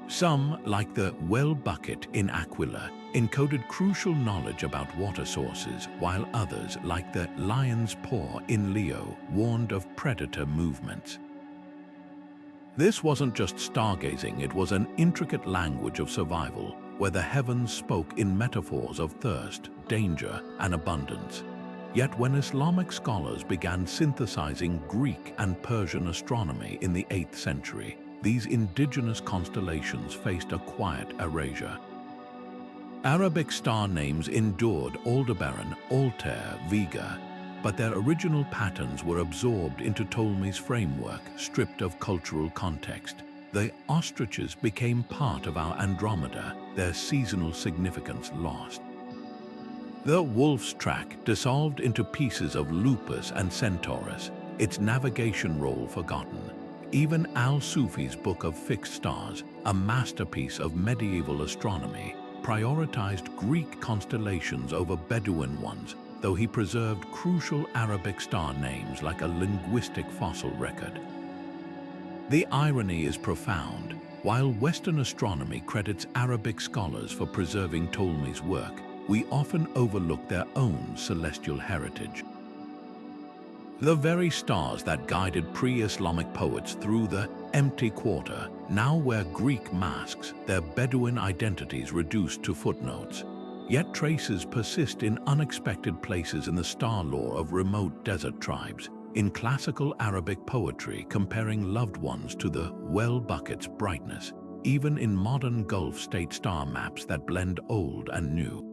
Some, like the well bucket in Aquila, encoded crucial knowledge about water sources, while others, like the lion's paw in Leo, warned of predator movements. This wasn't just stargazing, it was an intricate language of survival, where the heavens spoke in metaphors of thirst, danger, and abundance. Yet when Islamic scholars began synthesizing Greek and Persian astronomy in the 8th century, these indigenous constellations faced a quiet erasure. Arabic star names endured: Aldebaran, Altair, Vega, but their original patterns were absorbed into Ptolemy's framework, stripped of cultural context. The ostriches became part of our Andromeda, their seasonal significance lost. The wolf's track dissolved into pieces of Lupus and Centaurus, its navigation role forgotten. Even al-Sufi's Book of Fixed Stars, a masterpiece of medieval astronomy, prioritized Greek constellations over Bedouin ones, though he preserved crucial Arabic star names like a linguistic fossil record. The irony is profound. While Western astronomy credits Arabic scholars for preserving Ptolemy's work, we often overlook their own celestial heritage. The very stars that guided pre-Islamic poets through the empty quarter now wear Greek masks, their Bedouin identities reduced to footnotes. Yet traces persist in unexpected places in the star lore of remote desert tribes, in classical Arabic poetry comparing loved ones to the well bucket's brightness, even in modern Gulf state star maps that blend old and new.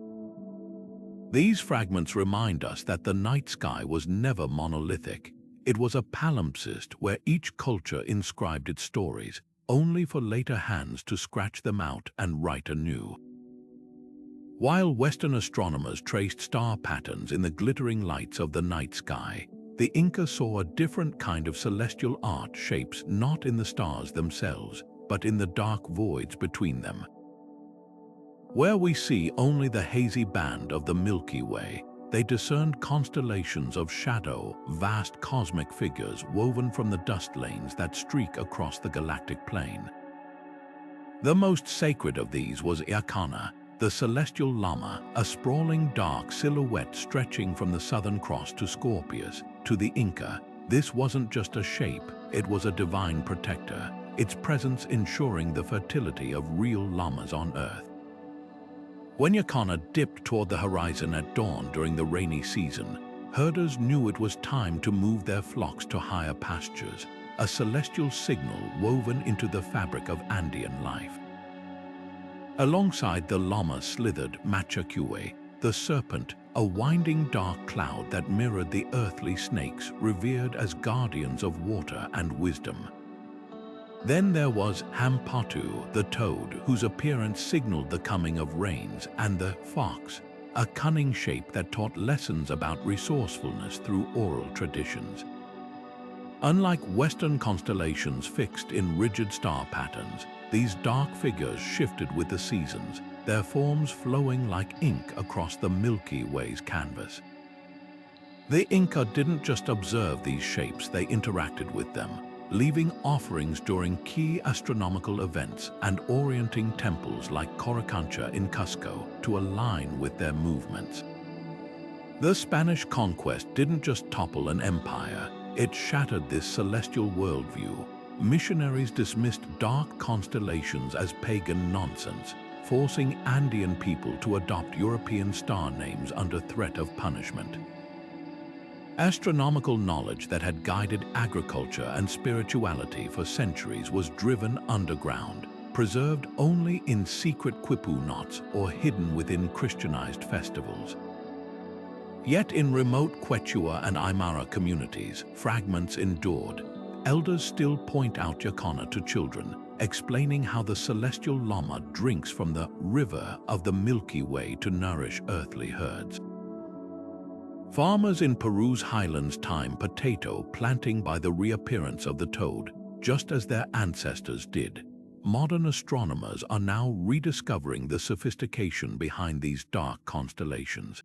These fragments remind us that the night sky was never monolithic. It was a palimpsest where each culture inscribed its stories, only for later hands to scratch them out and write anew. While Western astronomers traced star patterns in the glittering lights of the night sky, the Inca saw a different kind of celestial art shapes not in the stars themselves, but in the dark voids between them. Where we see only the hazy band of the Milky Way, they discerned constellations of shadow, vast cosmic figures woven from the dust lanes that streak across the galactic plane. The most sacred of these was Iacana, the celestial llama, a sprawling dark silhouette stretching from the Southern Cross to Scorpius. To the Inca, this wasn't just a shape, it was a divine protector, its presence ensuring the fertility of real llamas on Earth. When Yakana dipped toward the horizon at dawn during the rainy season, herders knew it was time to move their flocks to higher pastures, a celestial signal woven into the fabric of Andean life. Alongside the llama slithered Machacue, the serpent, a winding dark cloud that mirrored the earthly snakes revered as guardians of water and wisdom. Then there was Hampatu, the toad, whose appearance signaled the coming of rains, and the fox, a cunning shape that taught lessons about resourcefulness through oral traditions. Unlike Western constellations fixed in rigid star patterns, these dark figures shifted with the seasons, their forms flowing like ink across the Milky Way's canvas. The Inca didn't just observe these shapes, they interacted with them, leaving offerings during key astronomical events and orienting temples like Coricancha in Cusco to align with their movements. The Spanish conquest didn't just topple an empire, it shattered this celestial worldview. Missionaries dismissed dark constellations as pagan nonsense, forcing Andean people to adopt European star names under threat of punishment. Astronomical knowledge that had guided agriculture and spirituality for centuries was driven underground, preserved only in secret quipu knots or hidden within Christianized festivals. Yet in remote Quechua and Aymara communities, fragments endured. Elders still point out Yakana to children, explaining how the celestial llama drinks from the river of the Milky Way to nourish earthly herds. Farmers in Peru's highlands time potato planting by the reappearance of the toad, just as their ancestors did. Modern astronomers are now rediscovering the sophistication behind these dark constellations.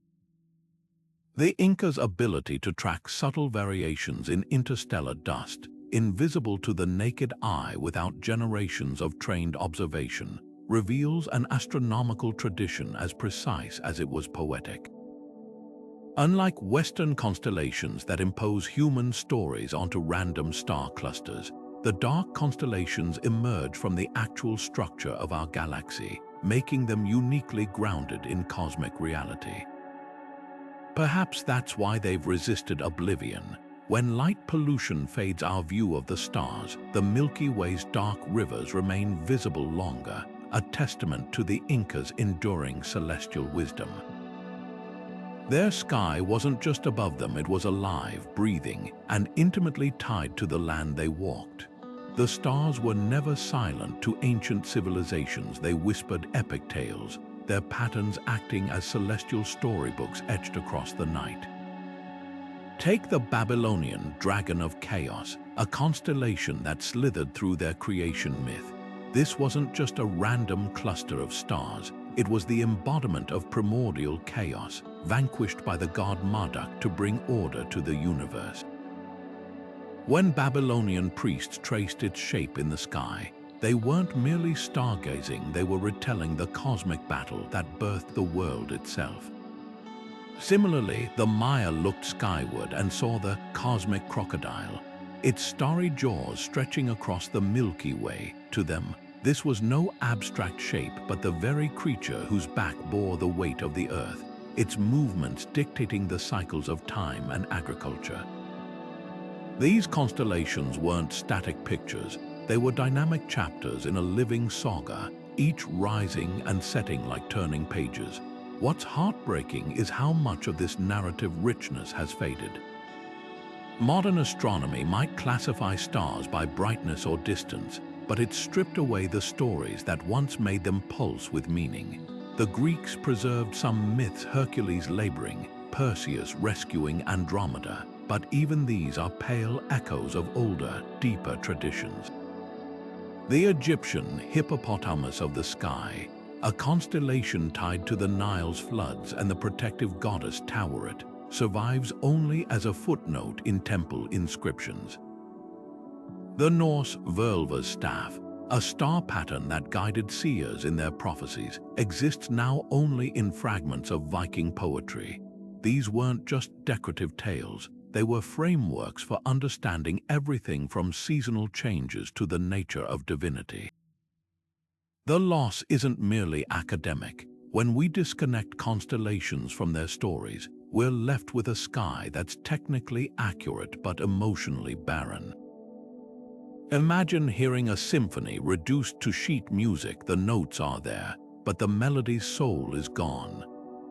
The Inca's ability to track subtle variations in interstellar dust, invisible to the naked eye without generations of trained observation, reveals an astronomical tradition as precise as it was poetic. Unlike Western constellations that impose human stories onto random star clusters, the dark constellations emerge from the actual structure of our galaxy, making them uniquely grounded in cosmic reality. Perhaps that's why they've resisted oblivion. When light pollution fades our view of the stars, the Milky Way's dark rivers remain visible longer, a testament to the Incas' enduring celestial wisdom. Their sky wasn't just above them, it was alive, breathing, and intimately tied to the land they walked. The stars were never silent to ancient civilizations, they whispered epic tales, their patterns acting as celestial storybooks etched across the night. Take the Babylonian Dragon of Chaos, a constellation that slithered through their creation myth. This wasn't just a random cluster of stars, it was the embodiment of primordial chaos, vanquished by the god Marduk to bring order to the universe. When Babylonian priests traced its shape in the sky, they weren't merely stargazing, they were retelling the cosmic battle that birthed the world itself. Similarly, the Maya looked skyward and saw the cosmic crocodile, its starry jaws stretching across the Milky Way. To them, this was no abstract shape but the very creature whose back bore the weight of the earth, its movements dictating the cycles of time and agriculture. These constellations weren't static pictures, they were dynamic chapters in a living saga, each rising and setting like turning pages. What's heartbreaking is how much of this narrative richness has faded. Modern astronomy might classify stars by brightness or distance, but it stripped away the stories that once made them pulse with meaning. The Greeks preserved some myths, Hercules laboring, Perseus rescuing Andromeda, but even these are pale echoes of older, deeper traditions. The Egyptian hippopotamus of the sky, a constellation tied to the Nile's floods and the protective goddess Taweret, survives only as a footnote in temple inscriptions. The Norse Völva's staff, a star pattern that guided seers in their prophecies, exists now only in fragments of Viking poetry. These weren't just decorative tales, they were frameworks for understanding everything from seasonal changes to the nature of divinity. The loss isn't merely academic, When we disconnect constellations from their stories, we're left with a sky that's technically accurate but emotionally barren. Imagine hearing a symphony reduced to sheet music. The notes are there, but the melody's soul is gone.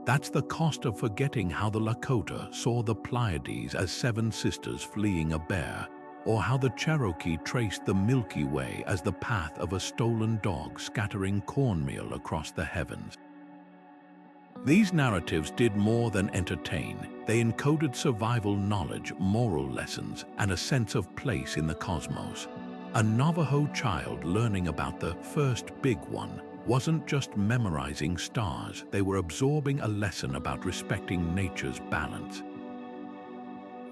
That's the cost of forgetting how the Lakota saw the Pleiades as seven sisters fleeing a bear, or how the Cherokee traced the Milky Way as the path of a stolen dog scattering cornmeal across the heavens. These narratives did more than entertain. They encoded survival knowledge, moral lessons, and a sense of place in the cosmos. A Navajo child learning about the first big one wasn't just memorizing stars, they were absorbing a lesson about respecting nature's balance.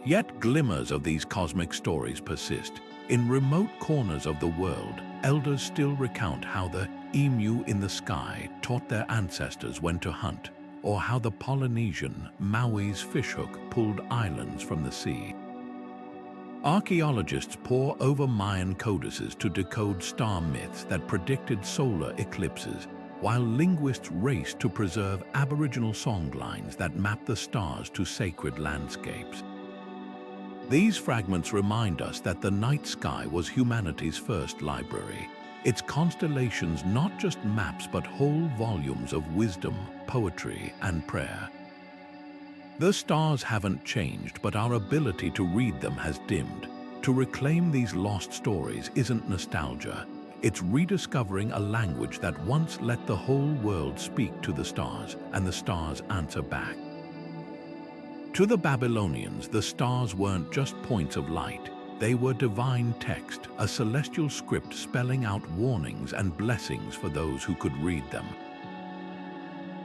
Yet glimmers of these cosmic stories persist. In remote corners of the world, elders still recount how the emu in the sky taught their ancestors when to hunt, or how the Polynesian Maui's fishhook pulled islands from the sea. Archaeologists pore over Mayan codices to decode star myths that predicted solar eclipses, while linguists race to preserve Aboriginal songlines that map the stars to sacred landscapes. These fragments remind us that the night sky was humanity's first library, its constellations not just maps but whole volumes of wisdom, poetry, and prayer. The stars haven't changed, but our ability to read them has dimmed. To reclaim these lost stories isn't nostalgia, it's rediscovering a language that once let the whole world speak to the stars, and the stars answer back. To the Babylonians, the stars weren't just points of light. They were divine text, a celestial script spelling out warnings and blessings for those who could read them.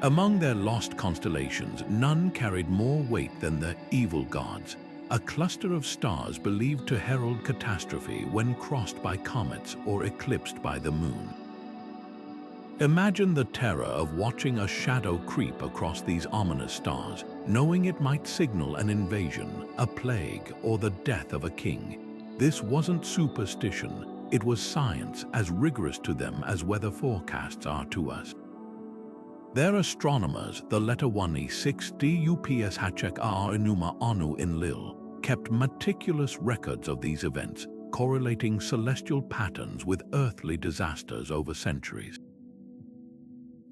Among their lost constellations, none carried more weight than the evil gods, a cluster of stars believed to herald catastrophe when crossed by comets or eclipsed by the moon. Imagine the terror of watching a shadow creep across these ominous stars, knowing it might signal an invasion, a plague, or the death of a king. This wasn't superstition, it was science, as rigorous to them as weather forecasts are to us. Their astronomers, the Letawani 6 Dups Hachek Enuma Anu Enlil, kept meticulous records of these events, correlating celestial patterns with earthly disasters over centuries.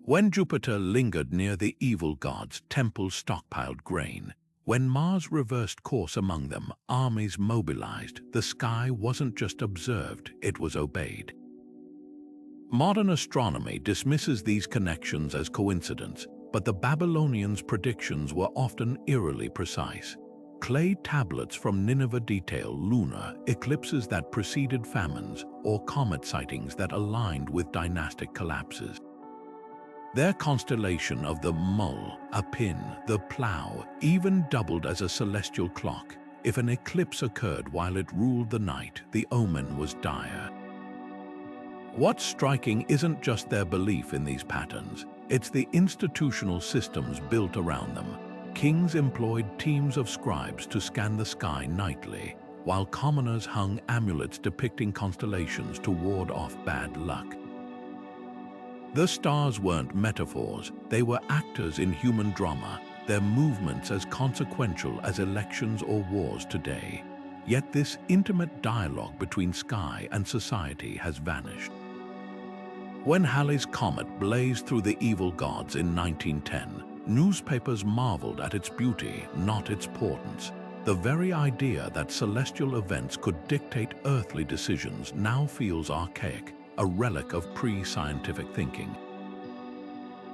When Jupiter lingered near the evil gods, temples stockpiled grain. When Mars reversed course among them, armies mobilized. The sky wasn't just observed, it was obeyed. Modern astronomy dismisses these connections as coincidence, but the Babylonians' predictions were often eerily precise. Clay tablets from Nineveh detail lunar eclipses that preceded famines, or comet sightings that aligned with dynastic collapses. Their constellation of the MUL.APIN, the plough, even doubled as a celestial clock. If an eclipse occurred while it ruled the night, the omen was dire. What's striking isn't just their belief in these patterns, it's the institutional systems built around them. Kings employed teams of scribes to scan the sky nightly, while commoners hung amulets depicting constellations to ward off bad luck. The stars weren't metaphors, they were actors in human drama, their movements as consequential as elections or wars today. Yet this intimate dialogue between sky and society has vanished. When Halley's Comet blazed through the evil gods in 1910, newspapers marveled at its beauty, not its portents. The very idea that celestial events could dictate earthly decisions now feels archaic, a relic of pre-scientific thinking.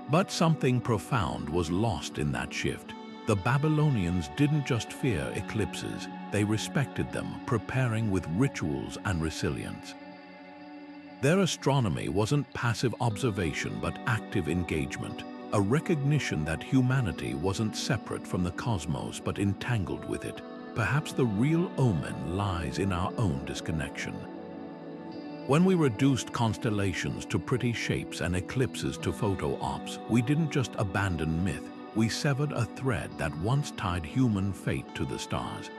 But something profound was lost in that shift. The Babylonians didn't just fear eclipses, they respected them, preparing with rituals and resilience. Their astronomy wasn't passive observation but active engagement, a recognition that humanity wasn't separate from the cosmos but entangled with it. Perhaps the real omen lies in our own disconnection. When we reduced constellations to pretty shapes and eclipses to photo ops, we didn't just abandon myth, we severed a thread that once tied human fate to the stars.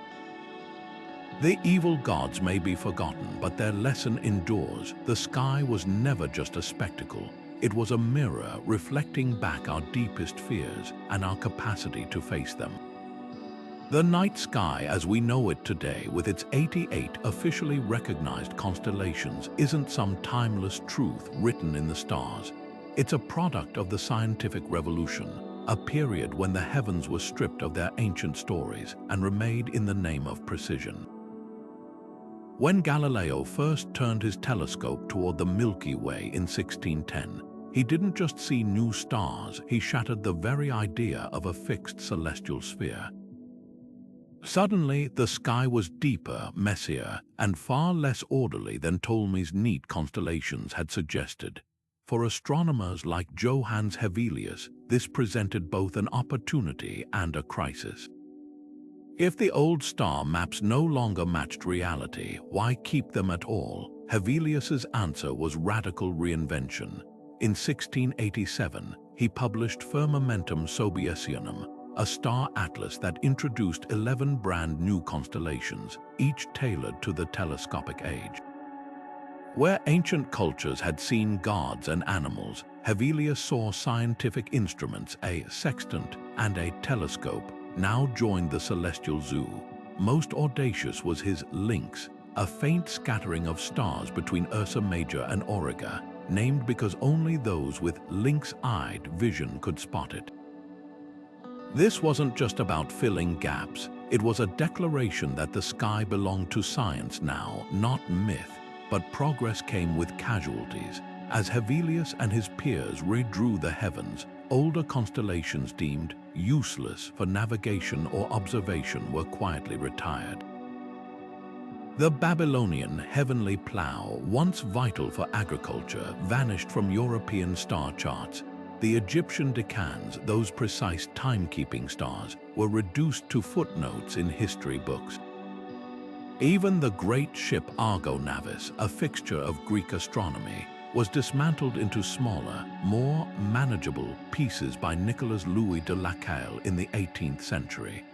The evil gods may be forgotten, but their lesson endures. The sky was never just a spectacle. It was a mirror reflecting back our deepest fears and our capacity to face them. The night sky as we know it today, with its 88 officially recognized constellations, isn't some timeless truth written in the stars. It's a product of the scientific revolution, a period when the heavens were stripped of their ancient stories and remade in the name of precision. When Galileo first turned his telescope toward the Milky Way in 1610, he didn't just see new stars, he shattered the very idea of a fixed celestial sphere. Suddenly, the sky was deeper, messier, and far less orderly than Ptolemy's neat constellations had suggested. For astronomers like Johannes Hevelius, this presented both an opportunity and a crisis. If the old star maps no longer matched reality, why keep them at all? Hevelius's answer was radical reinvention. In 1687, he published Firmamentum Sobiationum, a star atlas that introduced 11 brand new constellations, each tailored to the telescopic age. Where ancient cultures had seen gods and animals, Hevelius saw scientific instruments, a sextant and a telescope, now joined the celestial zoo. Most audacious was his lynx, a faint scattering of stars between Ursa Major and Auriga, named because only those with lynx-eyed vision could spot it. This wasn't just about filling gaps, it was a declaration that the sky belonged to science now, not myth, but progress came with casualties. As Hevelius and his peers redrew the heavens, older constellations deemed useless for navigation or observation were quietly retired. The Babylonian heavenly plough, once vital for agriculture, vanished from European star charts. The Egyptian Decans, those precise timekeeping stars, were reduced to footnotes in history books. Even the great ship Argo Navis, a fixture of Greek astronomy, was dismantled into smaller, more manageable pieces by Nicolas Louis de Lacaille in the 18th century.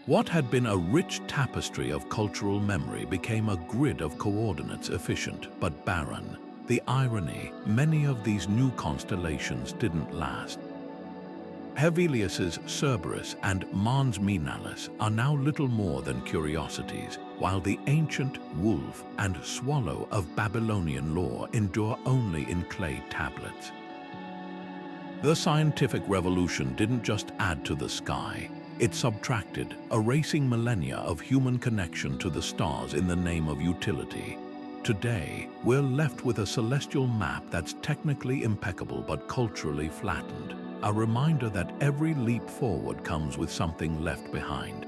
What had been a rich tapestry of cultural memory became a grid of coordinates, efficient but barren. The irony, many of these new constellations didn't last. Hevelius's Cerberus and Mons Minalis are now little more than curiosities, while the ancient wolf and swallow of Babylonian lore endure only in clay tablets. The scientific revolution didn't just add to the sky, it subtracted, erasing millennia of human connection to the stars in the name of utility. Today, we're left with a celestial map that's technically impeccable but culturally flattened, a reminder that every leap forward comes with something left behind.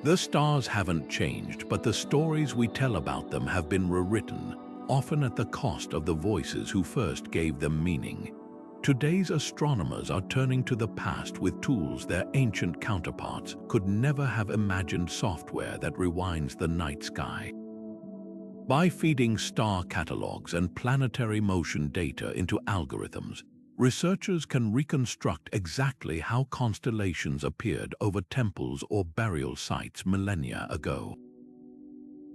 The stars haven't changed, but the stories we tell about them have been rewritten, often at the cost of the voices who first gave them meaning. Today's astronomers are turning to the past with tools their ancient counterparts could never have imagined: software that rewinds the night sky. By feeding star catalogs and planetary motion data into algorithms, researchers can reconstruct exactly how constellations appeared over temples or burial sites millennia ago.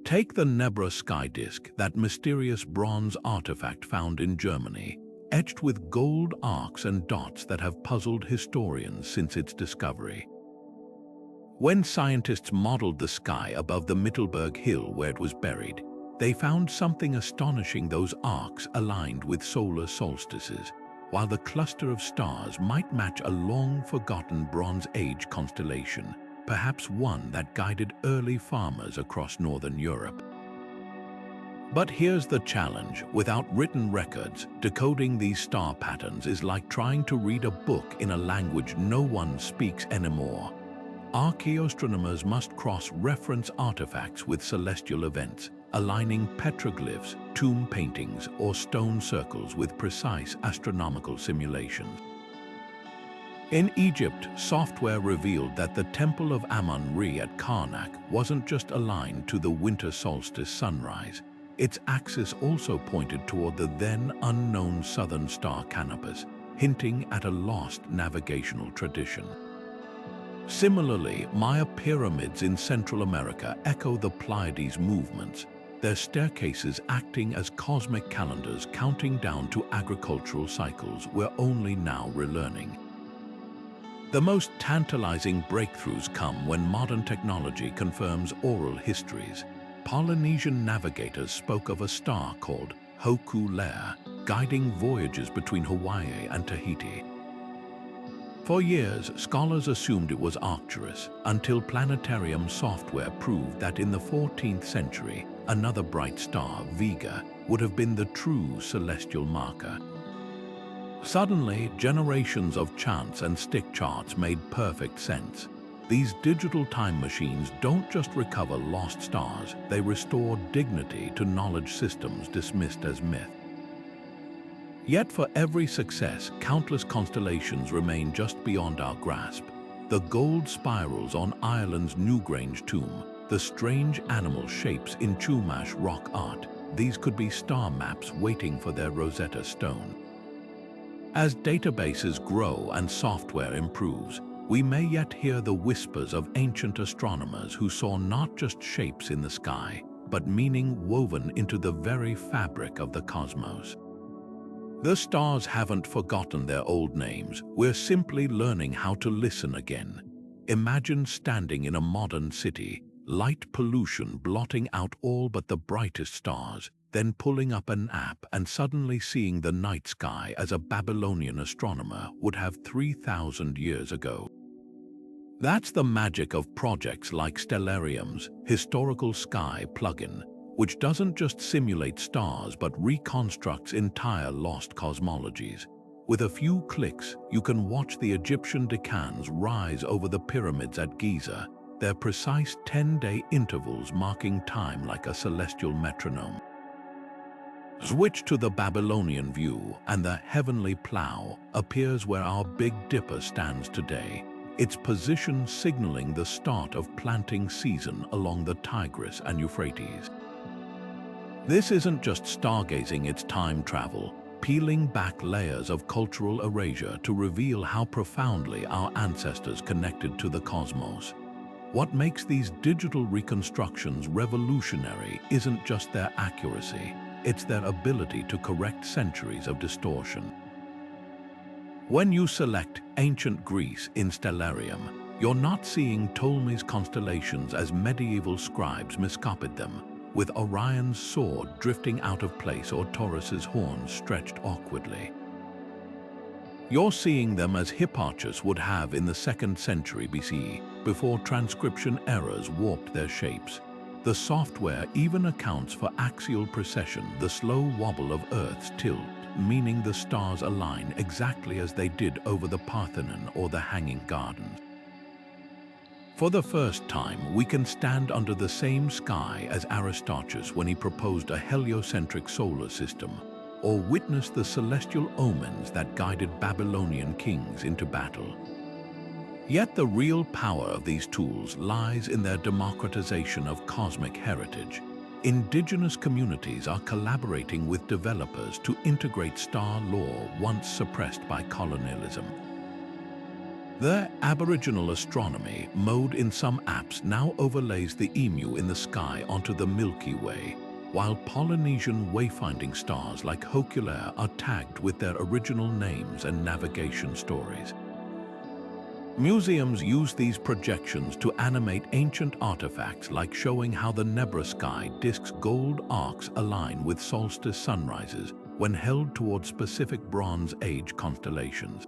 Take the Nebra sky disk, that mysterious bronze artifact found in Germany, etched with gold arcs and dots that have puzzled historians since its discovery. When scientists modeled the sky above the Mittelberg Hill where it was buried, they found something astonishing: those arcs aligned with solar solstices, while the cluster of stars might match a long-forgotten Bronze Age constellation, perhaps one that guided early farmers across northern Europe. But here's the challenge: without written records, decoding these star patterns is like trying to read a book in a language no one speaks anymore. Archaeoastronomers must cross-reference artifacts with celestial events, aligning petroglyphs, tomb paintings, or stone circles with precise astronomical simulations. In Egypt, software revealed that the Temple of Amun-Re at Karnak wasn't just aligned to the winter solstice sunrise. Its axis also pointed toward the then unknown southern star Canopus, hinting at a lost navigational tradition. Similarly, Maya pyramids in Central America echo the Pleiades movements, their staircases acting as cosmic calendars counting down to agricultural cycles we're only now relearning. The most tantalizing breakthroughs come when modern technology confirms oral histories. Polynesian navigators spoke of a star called Hoku Lea, guiding voyages between Hawaii and Tahiti. For years, scholars assumed it was Arcturus, until planetarium software proved that in the 14th century, another bright star, Vega, would have been the true celestial marker. Suddenly, generations of chants and stick charts made perfect sense. These digital time machines don't just recover lost stars, they restore dignity to knowledge systems dismissed as myth. Yet for every success, countless constellations remain just beyond our grasp. The gold spirals on Ireland's Newgrange tomb, the strange animal shapes in Chumash rock art, these could be star maps waiting for their Rosetta Stone. As databases grow and software improves, we may yet hear the whispers of ancient astronomers who saw not just shapes in the sky, but meaning woven into the very fabric of the cosmos. The stars haven't forgotten their old names, we're simply learning how to listen again. Imagine standing in a modern city, light pollution blotting out all but the brightest stars, then pulling up an app and suddenly seeing the night sky as a Babylonian astronomer would have 3,000 years ago. That's the magic of projects like Stellarium's Historical Sky plugin, which doesn't just simulate stars but reconstructs entire lost cosmologies. With a few clicks, you can watch the Egyptian Decans rise over the pyramids at Giza, their precise 10-day intervals marking time like a celestial metronome. Switch to the Babylonian view, and the heavenly plow appears where our Big Dipper stands today, its position signaling the start of planting season along the Tigris and Euphrates. This isn't just stargazing, it's time travel, peeling back layers of cultural erasure to reveal how profoundly our ancestors connected to the cosmos. What makes these digital reconstructions revolutionary isn't just their accuracy, it's their ability to correct centuries of distortion. When you select ancient Greece in Stellarium, you're not seeing Ptolemy's constellations as medieval scribes miscopied them, with Orion's sword drifting out of place or Taurus's horns stretched awkwardly. You're seeing them as Hipparchus would have in the 2nd century BCE, before transcription errors warped their shapes. The software even accounts for axial precession, the slow wobble of Earth's tilt, meaning the stars align exactly as they did over the Parthenon or the Hanging Gardens. For the first time, we can stand under the same sky as Aristarchus when he proposed a heliocentric solar system, or witness the celestial omens that guided Babylonian kings into battle. Yet the real power of these tools lies in their democratization of cosmic heritage. Indigenous communities are collaborating with developers to integrate star law once suppressed by colonialism. The Aboriginal astronomy mode in some apps now overlays the emu in the sky onto the Milky Way, while Polynesian wayfinding stars like Hoku Lea are tagged with their original names and navigation stories. Museums use these projections to animate ancient artifacts, like showing how the Nebra sky disk's gold arcs align with solstice sunrises when held toward specific Bronze Age constellations.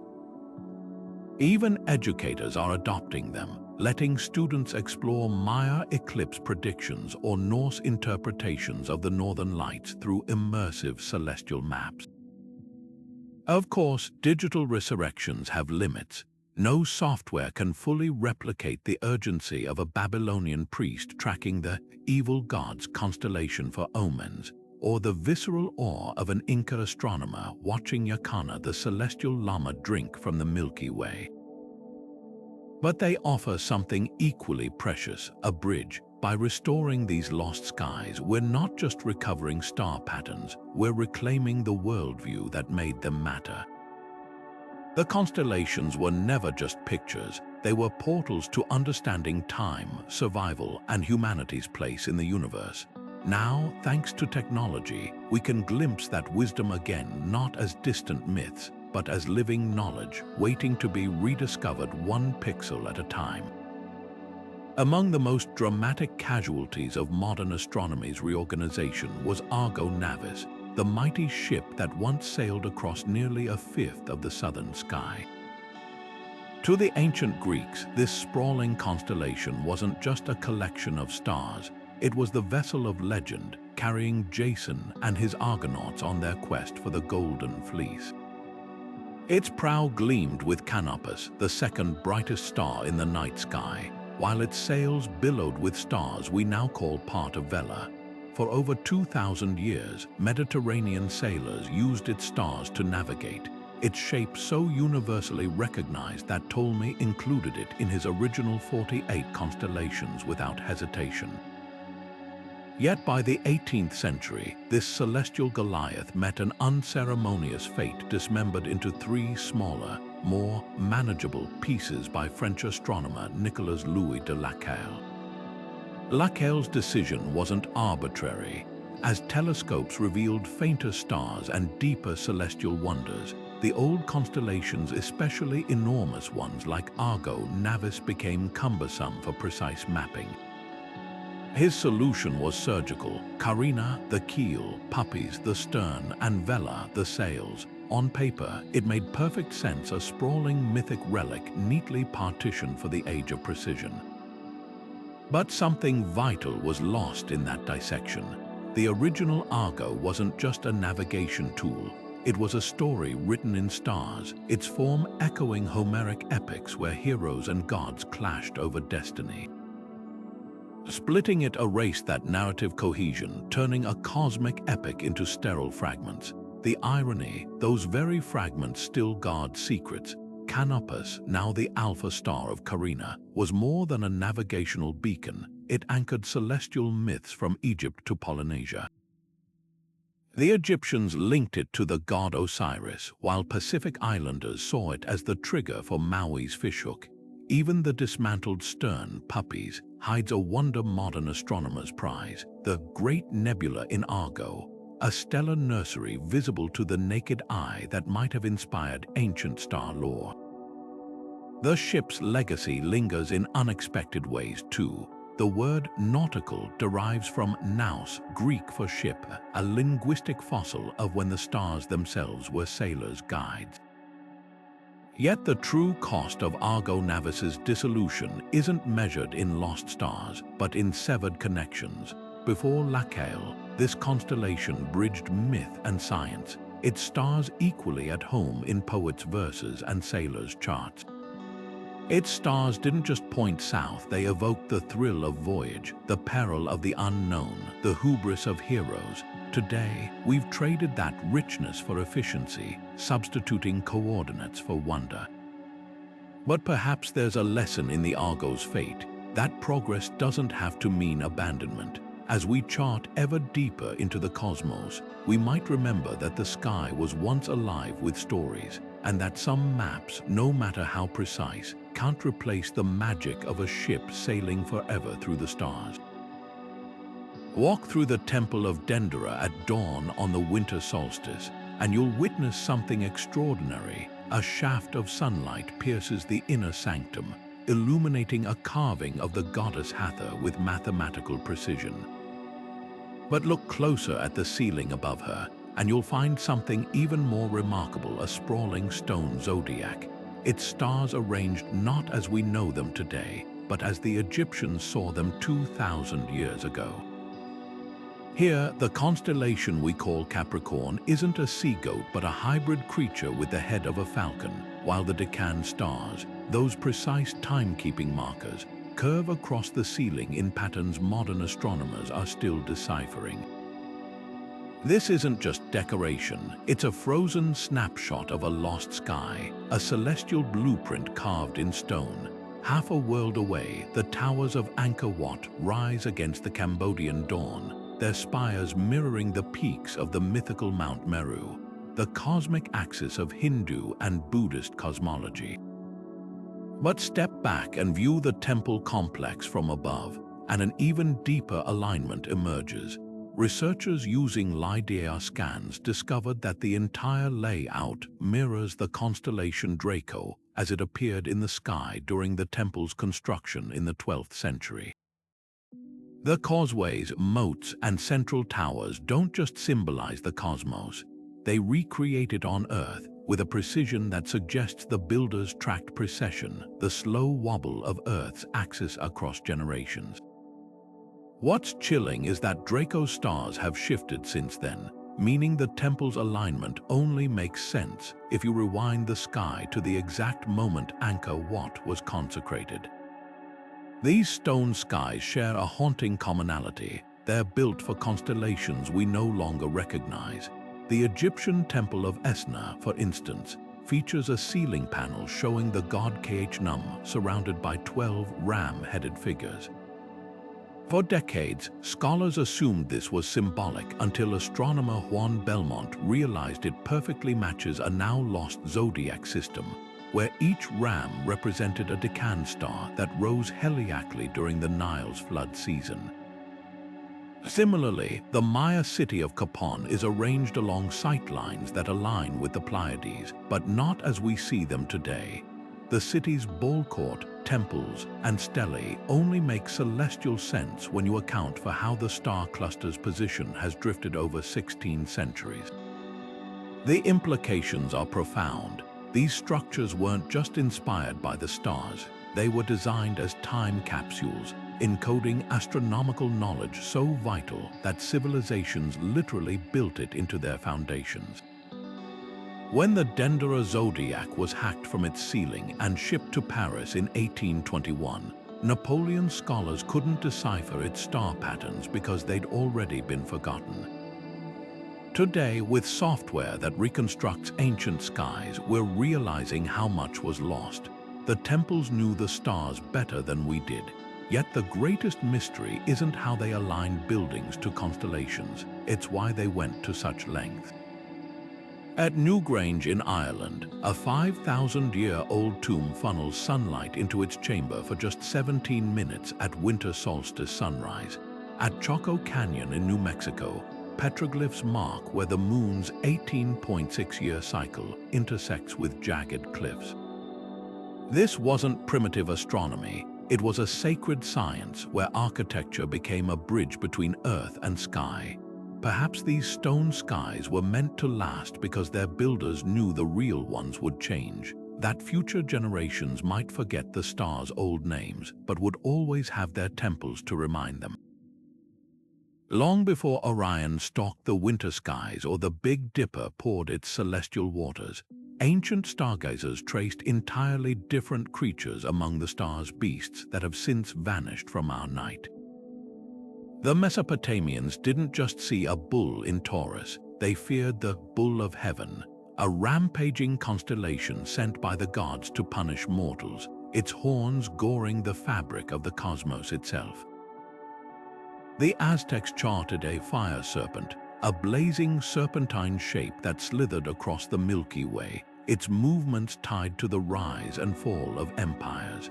Even educators are adopting them, letting students explore Maya eclipse predictions or Norse interpretations of the Northern Lights through immersive celestial maps. Of course, digital resurrections have limits. No software can fully replicate the urgency of a Babylonian priest tracking the evil god's constellation for omens, or the visceral awe of an Inca astronomer watching Yakana, the celestial llama, drink from the Milky Way. But they offer something equally precious, a bridge. By restoring these lost skies, we're not just recovering star patterns, we're reclaiming the worldview that made them matter. The constellations were never just pictures, they were portals to understanding time, survival, and humanity's place in the universe. Now, thanks to technology, we can glimpse that wisdom again, not as distant myths, but as living knowledge waiting to be rediscovered one pixel at a time. Among the most dramatic casualties of modern astronomy's reorganization was Argo Navis, the mighty ship that once sailed across nearly a fifth of the southern sky. To the ancient Greeks, this sprawling constellation wasn't just a collection of stars, it was the vessel of legend, carrying Jason and his Argonauts on their quest for the Golden Fleece. Its prow gleamed with Canopus, the second brightest star in the night sky, while its sails billowed with stars we now call part of Vela. For over 2,000 years, Mediterranean sailors used its stars to navigate, its shape so universally recognized that Ptolemy included it in his original 48 constellations without hesitation. Yet by the 18th century, this celestial Goliath met an unceremonious fate, dismembered into 3 smaller, more manageable pieces by French astronomer Nicolas Louis de Lacaille. Lacaille's decision wasn't arbitrary. As telescopes revealed fainter stars and deeper celestial wonders, the old constellations, especially enormous ones like Argo Navis, became cumbersome for precise mapping. His solution was surgical: Carina, the keel; Puppies, the stern; and Vela, the sails. On paper, it made perfect sense, a sprawling mythic relic neatly partitioned for the age of precision. But something vital was lost in that dissection. The original Argo wasn't just a navigation tool. It was a story written in stars, its form echoing Homeric epics where heroes and gods clashed over destiny. Splitting it erased that narrative cohesion, turning a cosmic epic into sterile fragments. The irony, those very fragments still guard secrets. Canopus, now the alpha star of Carina, was more than a navigational beacon. It anchored celestial myths from Egypt to Polynesia. The Egyptians linked it to the god Osiris, while Pacific Islanders saw it as the trigger for Maui's fishhook. Even the dismantled stern, Puppies, hides a wonder modern astronomers prize: the Great Nebula in Argo, a stellar nursery visible to the naked eye that might have inspired ancient star lore. The ship's legacy lingers in unexpected ways too. The word nautical derives from nous, Greek for ship, a linguistic fossil of when the stars themselves were sailors' guides. Yet the true cost of Argo Navis's dissolution isn't measured in lost stars, but in severed connections. Before Lacaille, this constellation bridged myth and science, its stars equally at home in poets' verses and sailors' charts. Its stars didn't just point south, they evoked the thrill of voyage, the peril of the unknown, the hubris of heroes. Today, we've traded that richness for efficiency, substituting coordinates for wonder. But perhaps there's a lesson in the Argo's fate, that progress doesn't have to mean abandonment. As we chart ever deeper into the cosmos, we might remember that the sky was once alive with stories, and that some maps, no matter how precise, can't replace the magic of a ship sailing forever through the stars. Walk through the Temple of Dendera at dawn on the winter solstice, and you'll witness something extraordinary. A shaft of sunlight pierces the inner sanctum, illuminating a carving of the goddess Hathor with mathematical precision. But look closer at the ceiling above her, and you'll find something even more remarkable: a sprawling stone zodiac. Its stars arranged not as we know them today, but as the Egyptians saw them 2,000 years ago. Here, the constellation we call Capricorn isn't a sea goat but a hybrid creature with the head of a falcon, while the Decans stars, those precise timekeeping markers, curve across the ceiling in patterns modern astronomers are still deciphering. This isn't just decoration, it's a frozen snapshot of a lost sky, a celestial blueprint carved in stone. Half a world away, the towers of Angkor Wat rise against the Cambodian dawn, their spires mirroring the peaks of the mythical Mount Meru, the cosmic axis of Hindu and Buddhist cosmology. But step back and view the temple complex from above, and an even deeper alignment emerges. researchers using LiDAR scans discovered that the entire layout mirrors the constellation Draco as it appeared in the sky during the temple's construction in the 12th century. The causeways, moats, and central towers don't just symbolize the cosmos. They recreate it on Earth with a precision that suggests the builders tracked precession, the slow wobble of Earth's axis across generations. What's chilling is that Draco's stars have shifted since then, meaning the temple's alignment only makes sense if you rewind the sky to the exact moment Angkor Wat was consecrated. These stone skies share a haunting commonality. They're built for constellations we no longer recognize. The Egyptian temple of Esna, for instance, features a ceiling panel showing the god Khnum surrounded by 12 ram-headed figures. For decades, scholars assumed this was symbolic until astronomer Juan Belmont realized it perfectly matches a now-lost zodiac system, where each ram represented a Deccan star that rose heliacally during the Nile's flood season. Similarly, the Maya city of Capon is arranged along sightlines that align with the Pleiades, but not as we see them today. The city's ball court, temples, and stelae only make celestial sense when you account for how the star cluster's position has drifted over 16 centuries. The implications are profound. These structures weren't just inspired by the stars. They were designed as time capsules, encoding astronomical knowledge so vital that civilizations literally built it into their foundations. When the Dendera zodiac was hacked from its ceiling and shipped to Paris in 1821, Napoleon's scholars couldn't decipher its star patterns because they'd already been forgotten. Today, with software that reconstructs ancient skies, we're realizing how much was lost. The temples knew the stars better than we did. Yet the greatest mystery isn't how they aligned buildings to constellations, it's why they went to such length. At Newgrange in Ireland, a 5,000-year-old tomb funnels sunlight into its chamber for just 17 minutes at winter solstice sunrise. At Choco Canyon in New Mexico, petroglyphs mark where the moon's 18.6-year cycle intersects with jagged cliffs. This wasn't primitive astronomy. It was a sacred science where architecture became a bridge between Earth and sky. Perhaps these stone skies were meant to last because their builders knew the real ones would change, that future generations might forget the stars' old names, but would always have their temples to remind them. Long before Orion stalked the winter skies or the Big Dipper poured its celestial waters, ancient stargazers traced entirely different creatures among the star's beasts that have since vanished from our night. The Mesopotamians didn't just see a bull in Taurus, they feared the Bull of Heaven, a rampaging constellation sent by the gods to punish mortals, its horns goring the fabric of the cosmos itself. The Aztecs charted a fire serpent, a blazing serpentine shape that slithered across the Milky Way, its movements tied to the rise and fall of empires.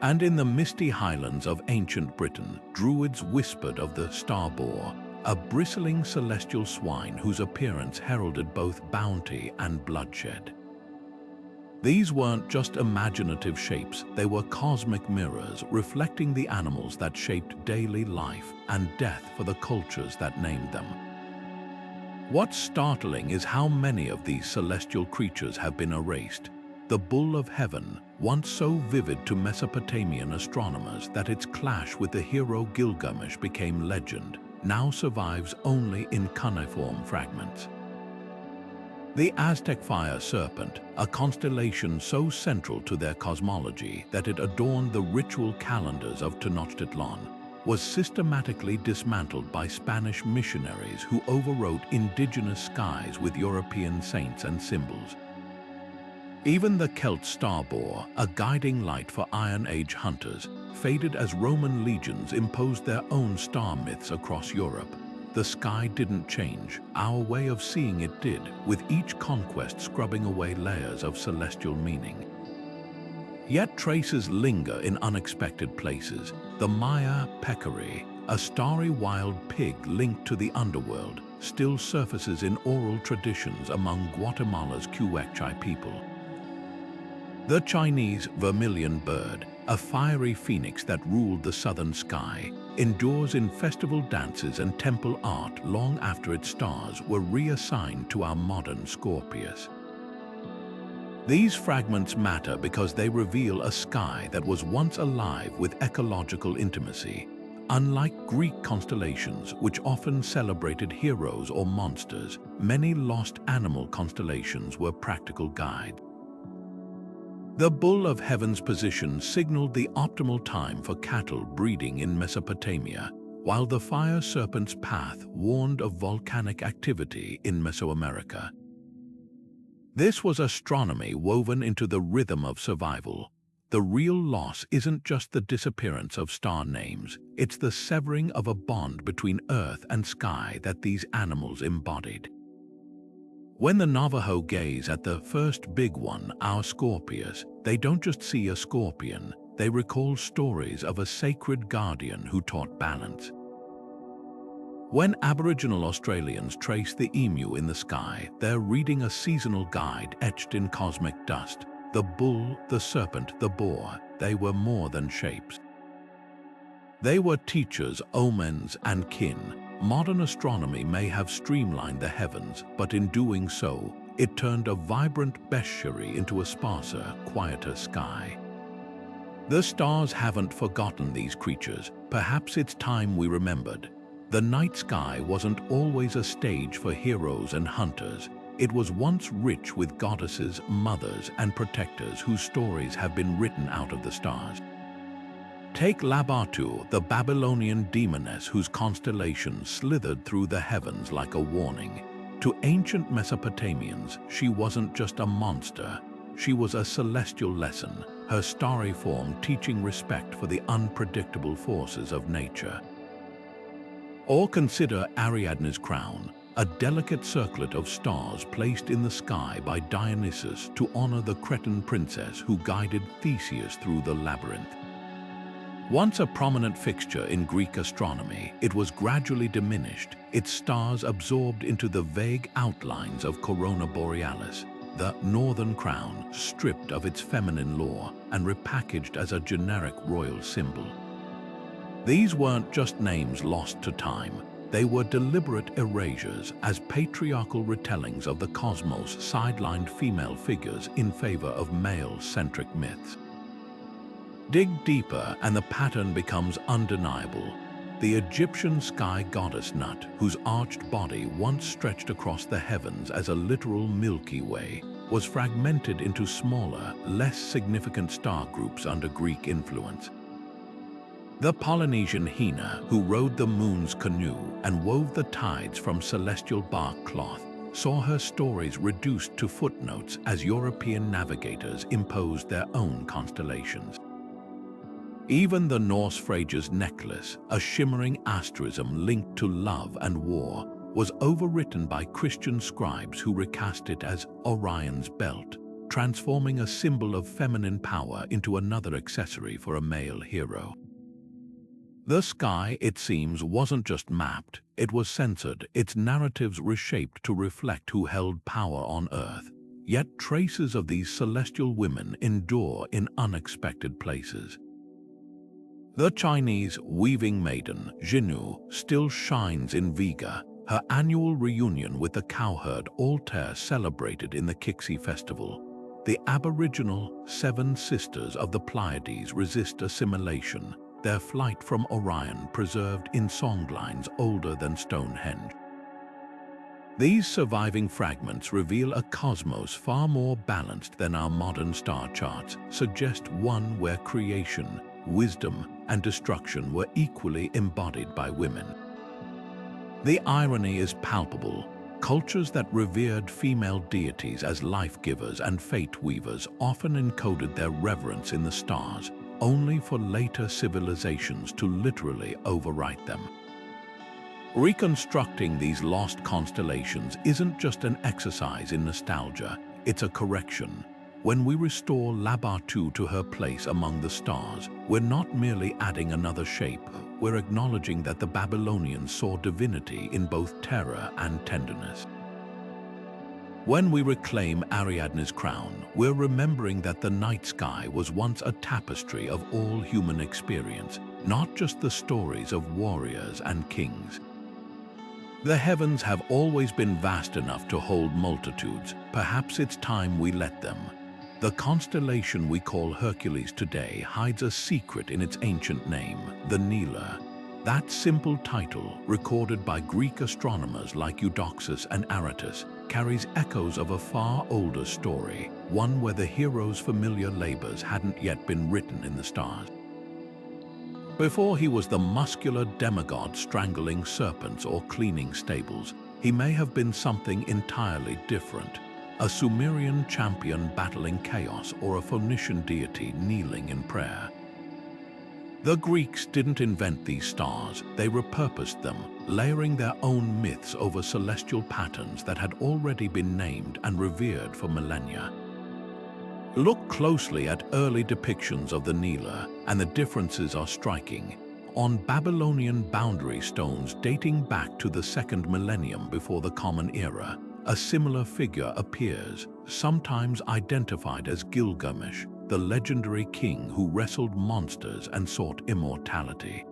And in the misty highlands of ancient Britain, Druids whispered of the star boar, a bristling celestial swine whose appearance heralded both bounty and bloodshed. These weren't just imaginative shapes, they were cosmic mirrors reflecting the animals that shaped daily life and death for the cultures that named them. What's startling is how many of these celestial creatures have been erased. The Bull of Heaven, once so vivid to Mesopotamian astronomers that its clash with the hero Gilgamesh became legend, now survives only in cuneiform fragments. The Aztec fire serpent, a constellation so central to their cosmology that it adorned the ritual calendars of Tenochtitlan, was systematically dismantled by Spanish missionaries who overwrote indigenous skies with European saints and symbols. Even the Celt star boar, a guiding light for Iron Age hunters, faded as Roman legions imposed their own star myths across Europe. The sky didn't change, our way of seeing it did, with each conquest scrubbing away layers of celestial meaning. Yet traces linger in unexpected places. The Maya peccary, a starry wild pig linked to the underworld, still surfaces in oral traditions among Guatemala's Quechua people. The Chinese vermilion bird, a fiery phoenix that ruled the southern sky, endures in festival dances and temple art long after its stars were reassigned to our modern Scorpius. These fragments matter because they reveal a sky that was once alive with ecological intimacy. Unlike Greek constellations, which often celebrated heroes or monsters, many lost animal constellations were practical guides. The bull of heaven's position signaled the optimal time for cattle breeding in Mesopotamia, while the fire serpent's path warned of volcanic activity in Mesoamerica. This was astronomy woven into the rhythm of survival. The real loss isn't just the disappearance of star names, it's the severing of a bond between earth and sky that these animals embodied. When the Navajo gaze at the first big one, our Scorpius, they don't just see a scorpion, they recall stories of a sacred guardian who taught balance. When Aboriginal Australians trace the emu in the sky, they're reading a seasonal guide etched in cosmic dust. The bull, the serpent, the boar, they were more than shapes. They were teachers, omens, and kin. Modern astronomy may have streamlined the heavens, but in doing so, it turned a vibrant bestiary into a sparser, quieter sky. The stars haven't forgotten these creatures. Perhaps it's time we remembered. The night sky wasn't always a stage for heroes and hunters. It was once rich with goddesses, mothers, and protectors whose stories have been written out of the stars. Take Labatu, the Babylonian demoness whose constellation slithered through the heavens like a warning. To ancient Mesopotamians, she wasn't just a monster. She was a celestial lesson, her starry form teaching respect for the unpredictable forces of nature. Or consider Ariadne's crown, a delicate circlet of stars placed in the sky by Dionysus to honor the Cretan princess who guided Theseus through the labyrinth. Once a prominent fixture in Greek astronomy, it was gradually diminished, its stars absorbed into the vague outlines of Corona Borealis, the northern crown stripped of its feminine lore and repackaged as a generic royal symbol. These weren't just names lost to time, they were deliberate erasures as patriarchal retellings of the cosmos sidelined female figures in favor of male-centric myths. Dig deeper and the pattern becomes undeniable. The Egyptian sky goddess Nut, whose arched body once stretched across the heavens as a literal Milky Way, was fragmented into smaller, less significant star groups under Greek influence. The Polynesian Hina, who rowed the moon's canoe and wove the tides from celestial bark cloth, saw her stories reduced to footnotes as European navigators imposed their own constellations. Even the Norse Freya's necklace, a shimmering asterism linked to love and war, was overwritten by Christian scribes who recast it as Orion's belt, transforming a symbol of feminine power into another accessory for a male hero. The sky, it seems, wasn't just mapped, it was censored, its narratives reshaped to reflect who held power on Earth. Yet traces of these celestial women endure in unexpected places. The Chinese weaving maiden, Xinu, still shines in Vega, her annual reunion with the cowherd Altair celebrated in the Kixi festival. The Aboriginal Seven Sisters of the Pleiades resist assimilation, their flight from Orion preserved in songlines older than Stonehenge. These surviving fragments reveal a cosmos far more balanced than our modern star charts, suggest one where creation, wisdom, and destruction were equally embodied by women. The irony is palpable. Cultures that revered female deities as life-givers and fate-weavers often encoded their reverence in the stars, only for later civilizations to literally overwrite them. Reconstructing these lost constellations isn't just an exercise in nostalgia, it's a correction. When we restore Labatu to her place among the stars, we're not merely adding another shape, we're acknowledging that the Babylonians saw divinity in both terror and tenderness. When we reclaim Ariadne's crown, we're remembering that the night sky was once a tapestry of all human experience, not just the stories of warriors and kings. The heavens have always been vast enough to hold multitudes. Perhaps it's time we let them. The constellation we call Hercules today hides a secret in its ancient name, the Nila. That simple title, recorded by Greek astronomers like Eudoxus and Aratus, carries echoes of a far older story, one where the hero's familiar labors hadn't yet been written in the stars. Before he was the muscular demigod strangling serpents or cleaning stables, he may have been something entirely different. A Sumerian champion battling chaos or a Phoenician deity kneeling in prayer. The Greeks didn't invent these stars, they repurposed them, layering their own myths over celestial patterns that had already been named and revered for millennia. Look closely at early depictions of the Nila, and the differences are striking. On Babylonian boundary stones dating back to the 2nd millennium before the Common Era, a similar figure appears, sometimes identified as Gilgamesh, the legendary king who wrestled monsters and sought immortality.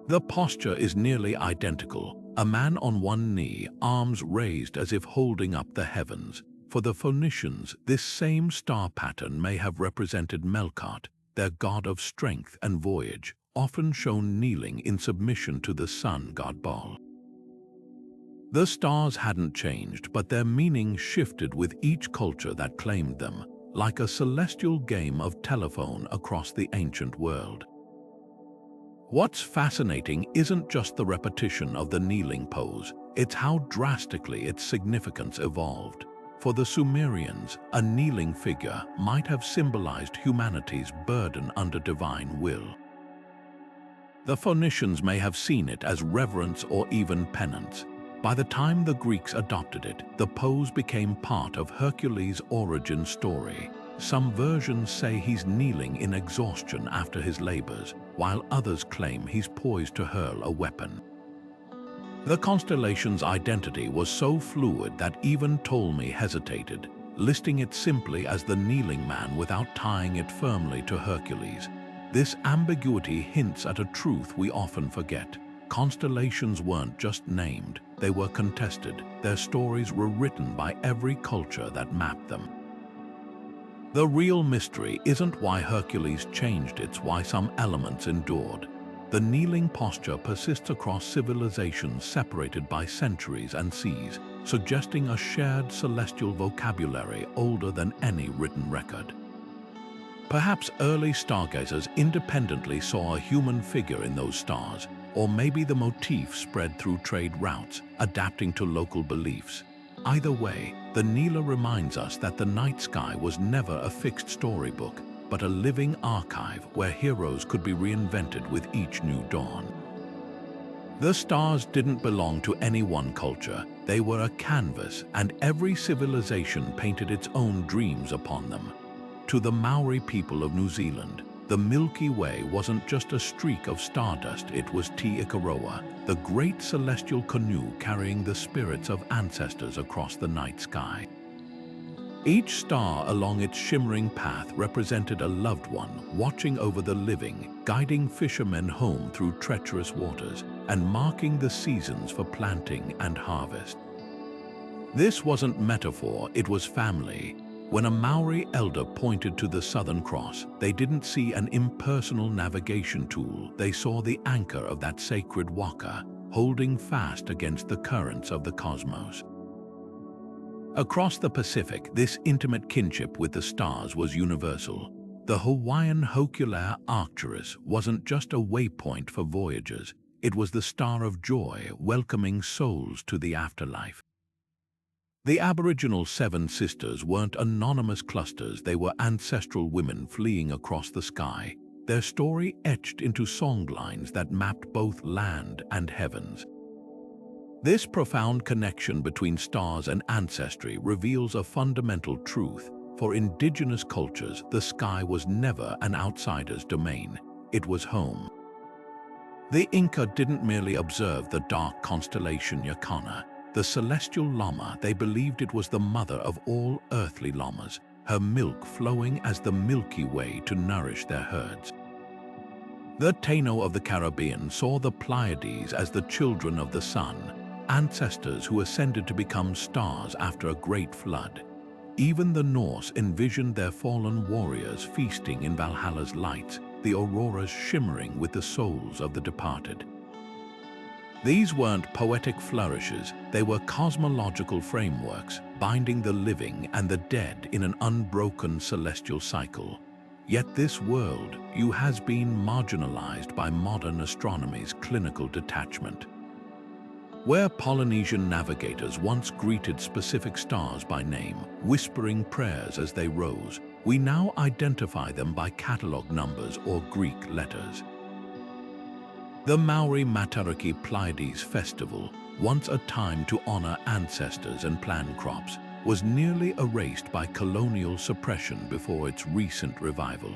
The posture is nearly identical, a man on one knee, arms raised as if holding up the heavens. For the Phoenicians, this same star pattern may have represented Melkart, their god of strength and voyage, often shown kneeling in submission to the sun god Baal. The stars hadn't changed, but their meaning shifted with each culture that claimed them, like a celestial game of telephone across the ancient world. What's fascinating isn't just the repetition of the kneeling pose, it's how drastically its significance evolved. For the Sumerians, a kneeling figure might have symbolized humanity's burden under divine will. The Phoenicians may have seen it as reverence or even penance. By the time the Greeks adopted it, the pose became part of Hercules' origin story. Some versions say he's kneeling in exhaustion after his labors, while others claim he's poised to hurl a weapon. The constellation's identity was so fluid that even Ptolemy hesitated, listing it simply as the kneeling man without tying it firmly to Hercules. This ambiguity hints at a truth we often forget. Constellations weren't just named, they were contested. Their stories were written by every culture that mapped them. The real mystery isn't why Hercules changed, it's why some elements endured. The kneeling posture persists across civilizations separated by centuries and seas, suggesting a shared celestial vocabulary older than any written record. Perhaps early stargazers independently saw a human figure in those stars, or maybe the motif spread through trade routes, adapting to local beliefs. Either way, the Nila reminds us that the night sky was never a fixed storybook, but a living archive where heroes could be reinvented with each new dawn. The stars didn't belong to any one culture, they were a canvas, and every civilization painted its own dreams upon them. To the Maori people of New Zealand, the Milky Way wasn't just a streak of stardust, it was Te Ikaroa, the great celestial canoe carrying the spirits of ancestors across the night sky. Each star along its shimmering path represented a loved one, watching over the living, guiding fishermen home through treacherous waters, and marking the seasons for planting and harvest. This wasn't metaphor, it was family. When a Maori elder pointed to the Southern Cross, they didn't see an impersonal navigation tool, they saw the anchor of that sacred waka, holding fast against the currents of the cosmos. Across the Pacific, this intimate kinship with the stars was universal. The Hawaiian Hokulea Arcturus wasn't just a waypoint for voyagers, it was the star of joy welcoming souls to the afterlife. The Aboriginal Seven Sisters weren't anonymous clusters, they were ancestral women fleeing across the sky, their story etched into songlines that mapped both land and heavens. This profound connection between stars and ancestry reveals a fundamental truth. For indigenous cultures, the sky was never an outsider's domain. It was home. The Inca didn't merely observe the dark constellation Yacana, the celestial llama. They believed it was the mother of all earthly llamas, her milk flowing as the Milky Way to nourish their herds. The Taino of the Caribbean saw the Pleiades as the children of the sun, ancestors who ascended to become stars after a great flood. Even the Norse envisioned their fallen warriors feasting in Valhalla's lights, the auroras shimmering with the souls of the departed. These weren't poetic flourishes, they were cosmological frameworks, binding the living and the dead in an unbroken celestial cycle. Yet this world has been marginalized by modern astronomy's clinical detachment. Where Polynesian navigators once greeted specific stars by name, whispering prayers as they rose, we now identify them by catalogue numbers or Greek letters. The Maori Matariki Pleiades festival, once a time to honor ancestors and plan crops, was nearly erased by colonial suppression before its recent revival.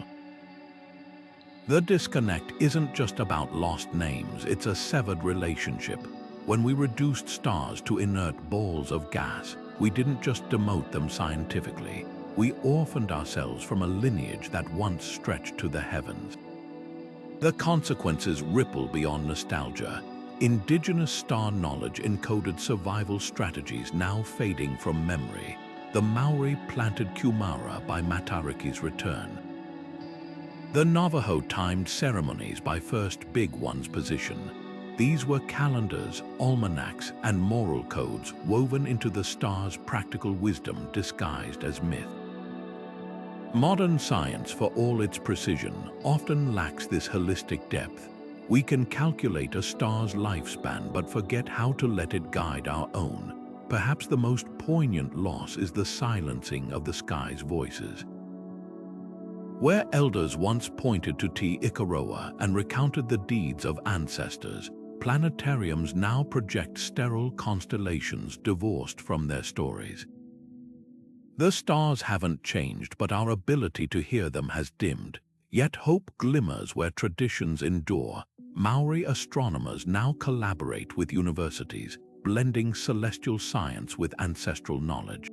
The disconnect isn't just about lost names, it's a severed relationship. When we reduced stars to inert balls of gas, we didn't just demote them scientifically, we orphaned ourselves from a lineage that once stretched to the heavens. The consequences ripple beyond nostalgia. Indigenous star knowledge encoded survival strategies now fading from memory. The Maori planted Kumara by Matariki's return. The Navajo timed ceremonies by first big one's position. These were calendars, almanacs, and moral codes woven into the stars' practical wisdom disguised as myth. Modern science, for all its precision, often lacks this holistic depth. We can calculate a star's lifespan but forget how to let it guide our own. Perhaps the most poignant loss is the silencing of the sky's voices. Where elders once pointed to Te Ikaroa and recounted the deeds of ancestors, planetariums now project sterile constellations divorced from their stories. The stars haven't changed, but our ability to hear them has dimmed. Yet hope glimmers where traditions endure. Maori astronomers now collaborate with universities, blending celestial science with ancestral knowledge.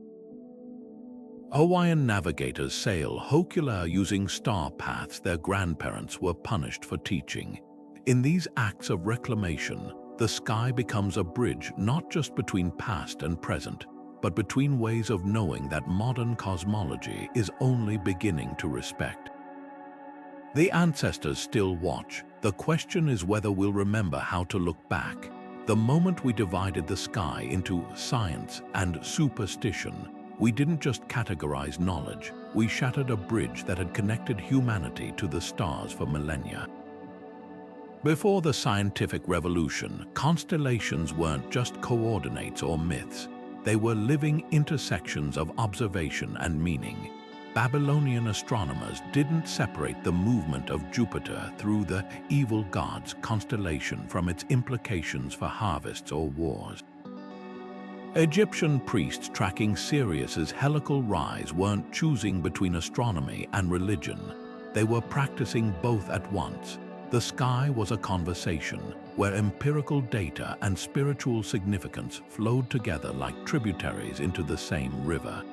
Hawaiian navigators sail Hokula using star paths their grandparents were punished for teaching. In these acts of reclamation, the sky becomes a bridge not just between past and present, but between ways of knowing that modern cosmology is only beginning to respect. The ancestors still watch. The question is whether we'll remember how to look back. The moment we divided the sky into science and superstition, we didn't just categorize knowledge, we shattered a bridge that had connected humanity to the stars for millennia. Before the scientific revolution, constellations weren't just coordinates or myths. They were living intersections of observation and meaning. Babylonian astronomers didn't separate the movement of Jupiter through the evil god's constellation from its implications for harvests or wars. Egyptian priests tracking Sirius's helical rise weren't choosing between astronomy and religion. They were practicing both at once. The sky was a conversation where empirical data and spiritual significance flowed together like tributaries into the same river.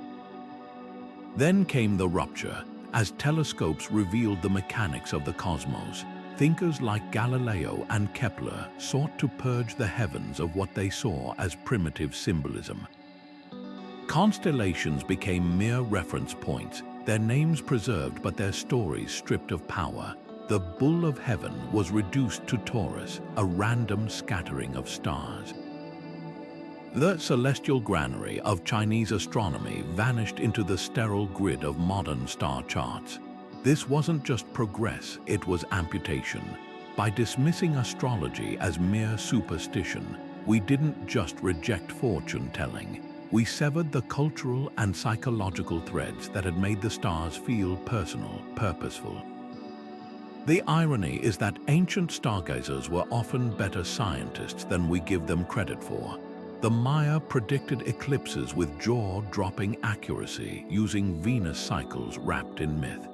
Then came the rupture. As telescopes revealed the mechanics of the cosmos, thinkers like Galileo and Kepler sought to purge the heavens of what they saw as primitive symbolism. Constellations became mere reference points, their names preserved but their stories stripped of power. The bull of heaven was reduced to Taurus, a random scattering of stars. The celestial granary of Chinese astronomy vanished into the sterile grid of modern star charts. This wasn't just progress, it was amputation. By dismissing astrology as mere superstition, we didn't just reject fortune-telling. We severed the cultural and psychological threads that had made the stars feel personal, purposeful. The irony is that ancient stargazers were often better scientists than we give them credit for. The Maya predicted eclipses with jaw-dropping accuracy using Venus cycles wrapped in myth.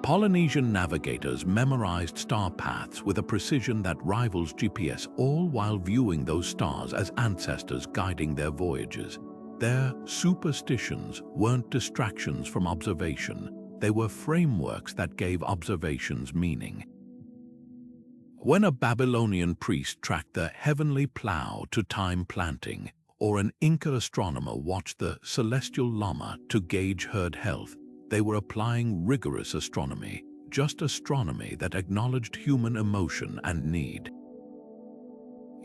Polynesian navigators memorized star paths with a precision that rivals GPS, all while viewing those stars as ancestors guiding their voyages. Their superstitions weren't distractions from observation. They were frameworks that gave observations meaning. When a Babylonian priest tracked the heavenly plow to time planting, or an Inca astronomer watched the celestial llama to gauge herd health, they were applying rigorous astronomy, just astronomy that acknowledged human emotion and need.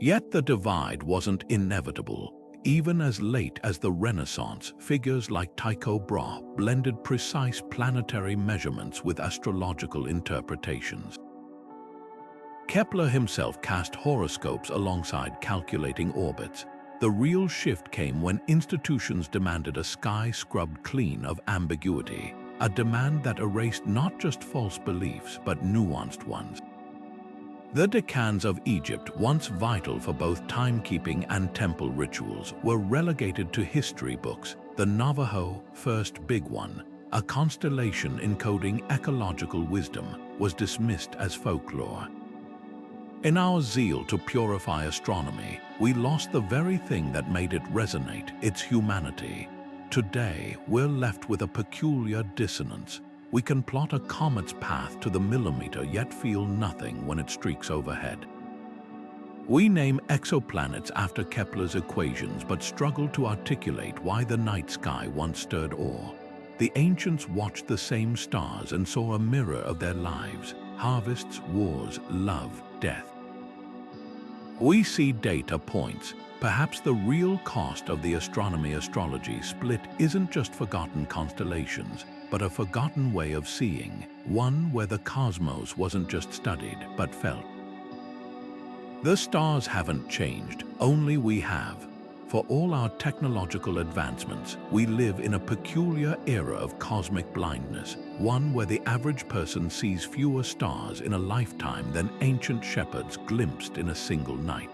Yet the divide wasn't inevitable. Even as late as the Renaissance, figures like Tycho Brahe blended precise planetary measurements with astrological interpretations. Kepler himself cast horoscopes alongside calculating orbits. The real shift came when institutions demanded a sky scrubbed clean of ambiguity, a demand that erased not just false beliefs but nuanced ones. The Decans of Egypt, once vital for both timekeeping and temple rituals, were relegated to history books. The Navajo, first big one, a constellation encoding ecological wisdom, was dismissed as folklore. In our zeal to purify astronomy, we lost the very thing that made it resonate, its humanity. Today, we're left with a peculiar dissonance. We can plot a comet's path to the millimeter yet feel nothing when it streaks overhead. We name exoplanets after Kepler's equations but struggle to articulate why the night sky once stirred awe. The ancients watched the same stars and saw a mirror of their lives: harvests, wars, love, death. We see data points. Perhaps the real cost of the astronomy-astrology split isn't just forgotten constellations, but a forgotten way of seeing, one where the cosmos wasn't just studied, but felt. The stars haven't changed, only we have. For all our technological advancements, we live in a peculiar era of cosmic blindness, one where the average person sees fewer stars in a lifetime than ancient shepherds glimpsed in a single night.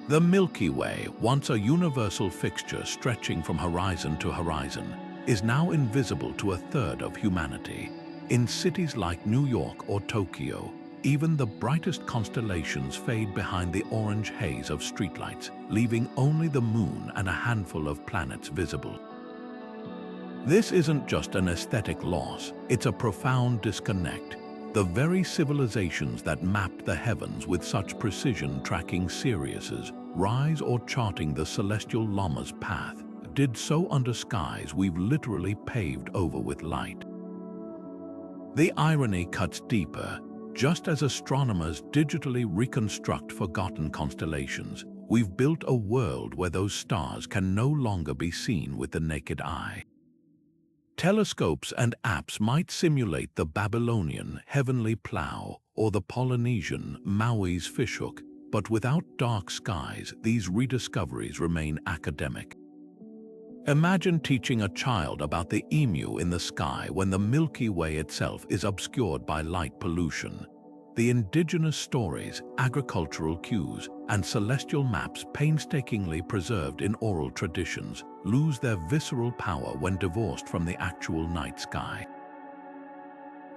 The Milky Way, once a universal fixture stretching from horizon to horizon, is now invisible to a third of humanity. In cities like New York or Tokyo, even the brightest constellations fade behind the orange haze of streetlights, leaving only the moon and a handful of planets visible. This isn't just an aesthetic loss, it's a profound disconnect. The very civilizations that mapped the heavens with such precision, tracking Sirius's rise or charting the celestial llama's path, did so under skies we've literally paved over with light. The irony cuts deeper. Just as astronomers digitally reconstruct forgotten constellations, we've built a world where those stars can no longer be seen with the naked eye. Telescopes and apps might simulate the Babylonian heavenly plow or the Polynesian Maui's fishhook, but without dark skies, these rediscoveries remain academic. Imagine teaching a child about the emu in the sky when the Milky Way itself is obscured by light pollution. The indigenous stories, agricultural cues, and celestial maps painstakingly preserved in oral traditions lose their visceral power when divorced from the actual night sky.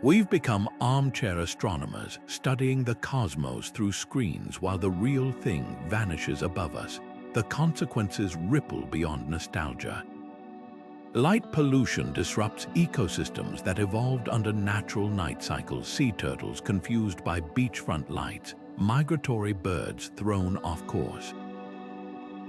We've become armchair astronomers, studying the cosmos through screens while the real thing vanishes above us. The consequences ripple beyond nostalgia. Light pollution disrupts ecosystems that evolved under natural night cycles: sea turtles confused by beachfront lights, migratory birds thrown off course.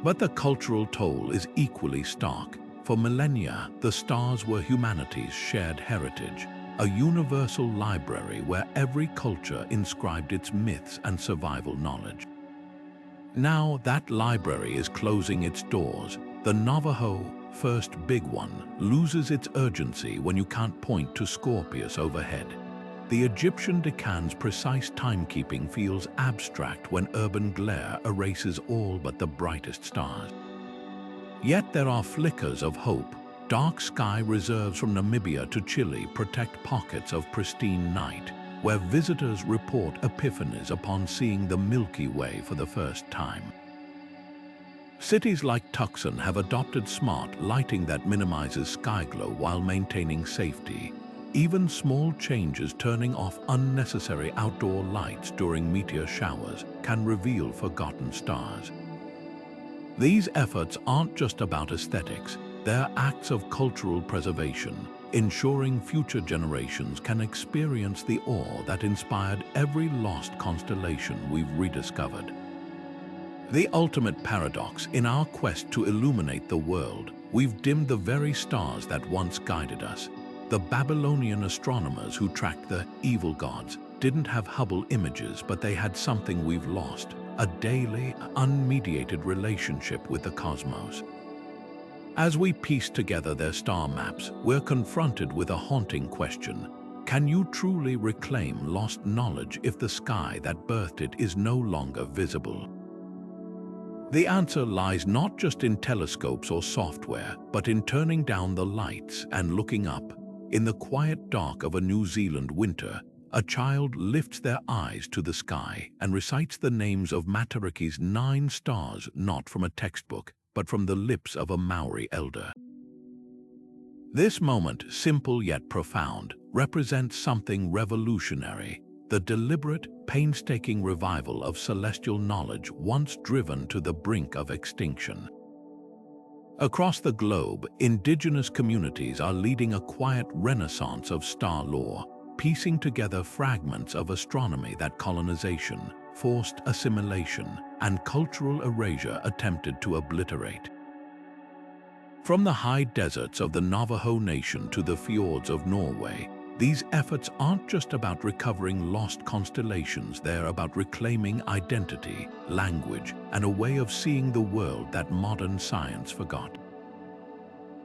But the cultural toll is equally stark. For millennia, the stars were humanity's shared heritage, a universal library where every culture inscribed its myths and survival knowledge. Now that library is closing its doors. The Navajo, first big one, loses its urgency when you can't point to Scorpius overhead. The Egyptian Decans' precise timekeeping feels abstract when urban glare erases all but the brightest stars. Yet there are flickers of hope. Dark sky reserves from Namibia to Chile protect pockets of pristine night, where visitors report epiphanies upon seeing the Milky Way for the first time. Cities like Tucson have adopted smart lighting that minimizes sky glow while maintaining safety. Even small changes, turning off unnecessary outdoor lights during meteor showers, can reveal forgotten stars. These efforts aren't just about aesthetics, they're acts of cultural preservation, ensuring future generations can experience the awe that inspired every lost constellation we've rediscovered. The ultimate paradox: in our quest to illuminate the world, we've dimmed the very stars that once guided us. The Babylonian astronomers who tracked the evil gods didn't have Hubble images, but they had something we've lost: a daily, unmediated relationship with the cosmos. As we piece together their star maps, we're confronted with a haunting question. Can you truly reclaim lost knowledge if the sky that birthed it is no longer visible? The answer lies not just in telescopes or software, but in turning down the lights and looking up. In the quiet dark of a New Zealand winter, a child lifts their eyes to the sky and recites the names of Mataraki's 9 stars, not from a textbook, but from the lips of a Maori elder. This moment, simple yet profound, represents something revolutionary: the deliberate, painstaking revival of celestial knowledge once driven to the brink of extinction. Across the globe, indigenous communities are leading a quiet renaissance of star lore, piecing together fragments of astronomy that colonization, forced assimilation, and cultural erasure attempted to obliterate. From the high deserts of the Navajo Nation to the fjords of Norway, these efforts aren't just about recovering lost constellations, they're about reclaiming identity, language, and a way of seeing the world that modern science forgot.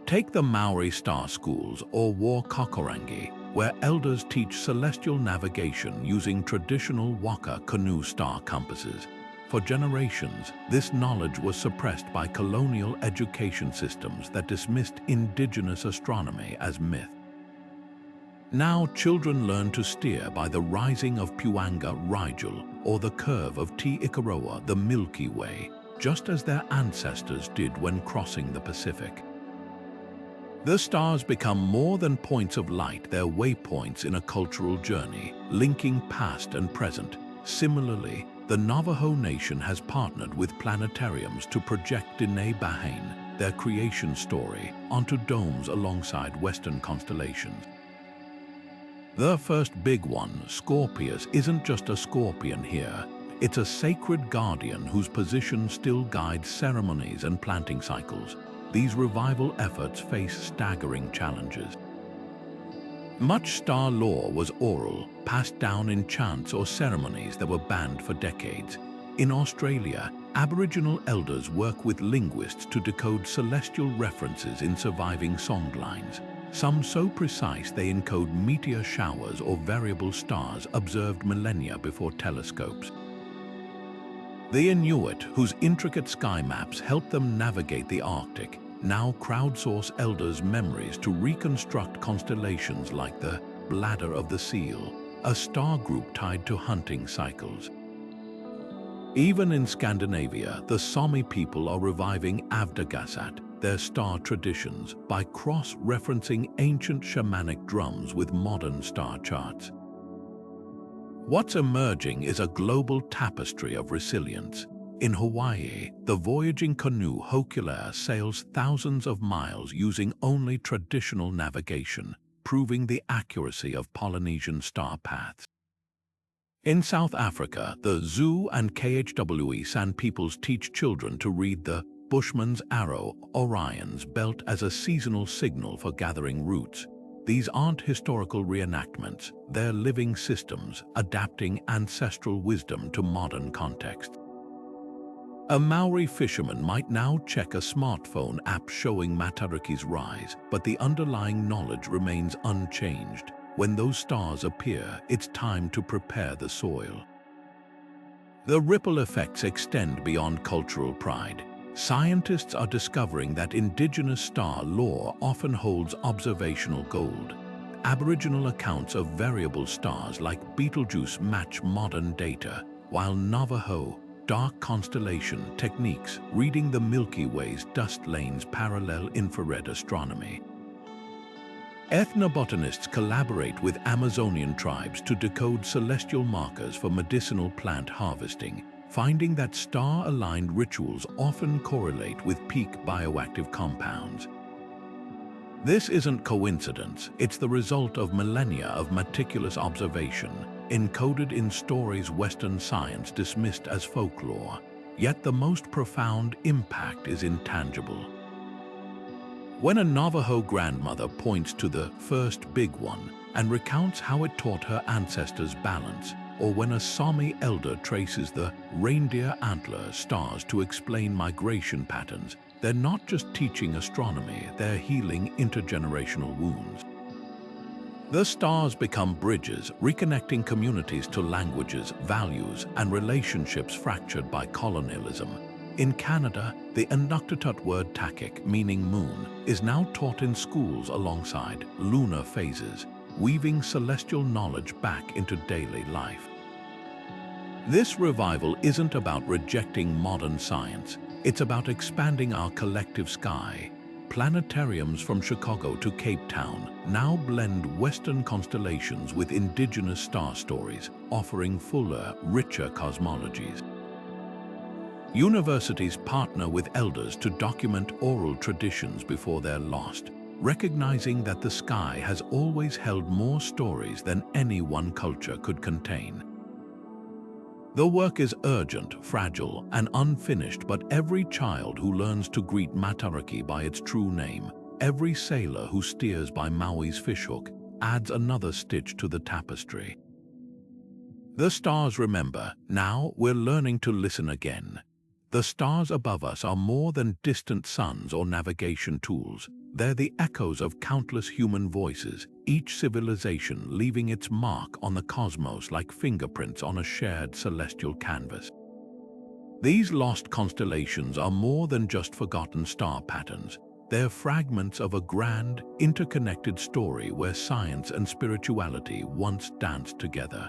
Take the Maori star schools or War Kokorangi, where elders teach celestial navigation using traditional waka canoe star compasses. For generations, this knowledge was suppressed by colonial education systems that dismissed indigenous astronomy as myth. Now children learn to steer by the rising of Puanga Rigel or the curve of Te Ikaroa, the Milky Way, just as their ancestors did when crossing the Pacific. The stars become more than points of light, they're waypoints in a cultural journey, linking past and present. Similarly, the Navajo Nation has partnered with planetariums to project Dine Bahane, their creation story, onto domes alongside Western constellations. The first big one, Scorpius, isn't just a scorpion here. It's a sacred guardian whose position still guides ceremonies and planting cycles. These revival efforts face staggering challenges. Much star lore was oral, passed down in chants or ceremonies that were banned for decades. In Australia, Aboriginal elders work with linguists to decode celestial references in surviving songlines, some so precise they encode meteor showers or variable stars observed millennia before telescopes. The Inuit, whose intricate sky maps help them navigate the Arctic, now crowdsource elders' memories to reconstruct constellations like the Bladder of the Seal, a star group tied to hunting cycles. Even in Scandinavia, the Sami people are reviving Avdagasat, their star traditions, by cross-referencing ancient shamanic drums with modern star charts. What's emerging is a global tapestry of resilience. In Hawaii, the voyaging canoe Hokulea sails thousands of miles using only traditional navigation, proving the accuracy of Polynesian star paths. In South Africa, the Zulu and KHWE San peoples teach children to read the Bushman's Arrow, Orion's Belt, as a seasonal signal for gathering roots. These aren't historical reenactments, they're living systems, adapting ancestral wisdom to modern contexts. A Maori fisherman might now check a smartphone app showing Mataraki's rise, but the underlying knowledge remains unchanged. When those stars appear, it's time to prepare the soil. The ripple effects extend beyond cultural pride. Scientists are discovering that indigenous star lore often holds observational gold. Aboriginal accounts of variable stars like Betelgeuse match modern data, while Navajo, dark constellation techniques, reading the Milky Way's dust lanes, parallel infrared astronomy. Ethnobotanists collaborate with Amazonian tribes to decode celestial markers for medicinal plant harvesting, finding that star-aligned rituals often correlate with peak bioactive compounds. This isn't coincidence, it's the result of millennia of meticulous observation, encoded in stories Western science dismissed as folklore. Yet the most profound impact is intangible. When a Navajo grandmother points to the first big one and recounts how it taught her ancestors balance, or when a Sami elder traces the reindeer antler stars to explain migration patterns, they're not just teaching astronomy, they're healing intergenerational wounds. The stars become bridges, reconnecting communities to languages, values, and relationships fractured by colonialism. In Canada, the Inuktitut word takik, meaning moon, is now taught in schools alongside lunar phases, weaving celestial knowledge back into daily life. This revival isn't about rejecting modern science, it's about expanding our collective sky. Planetariums from Chicago to Cape Town now blend Western constellations with indigenous star stories, offering fuller, richer cosmologies. Universities partner with elders to document oral traditions before they're lost, recognizing that the sky has always held more stories than any one culture could contain. The work is urgent, fragile, and unfinished, but every child who learns to greet Matariki by its true name, every sailor who steers by Maui's fishhook, adds another stitch to the tapestry. The stars remember, now we're learning to listen again. The stars above us are more than distant suns or navigation tools. They're the echoes of countless human voices, each civilization leaving its mark on the cosmos like fingerprints on a shared celestial canvas. These lost constellations are more than just forgotten star patterns. They're fragments of a grand, interconnected story where science and spirituality once danced together.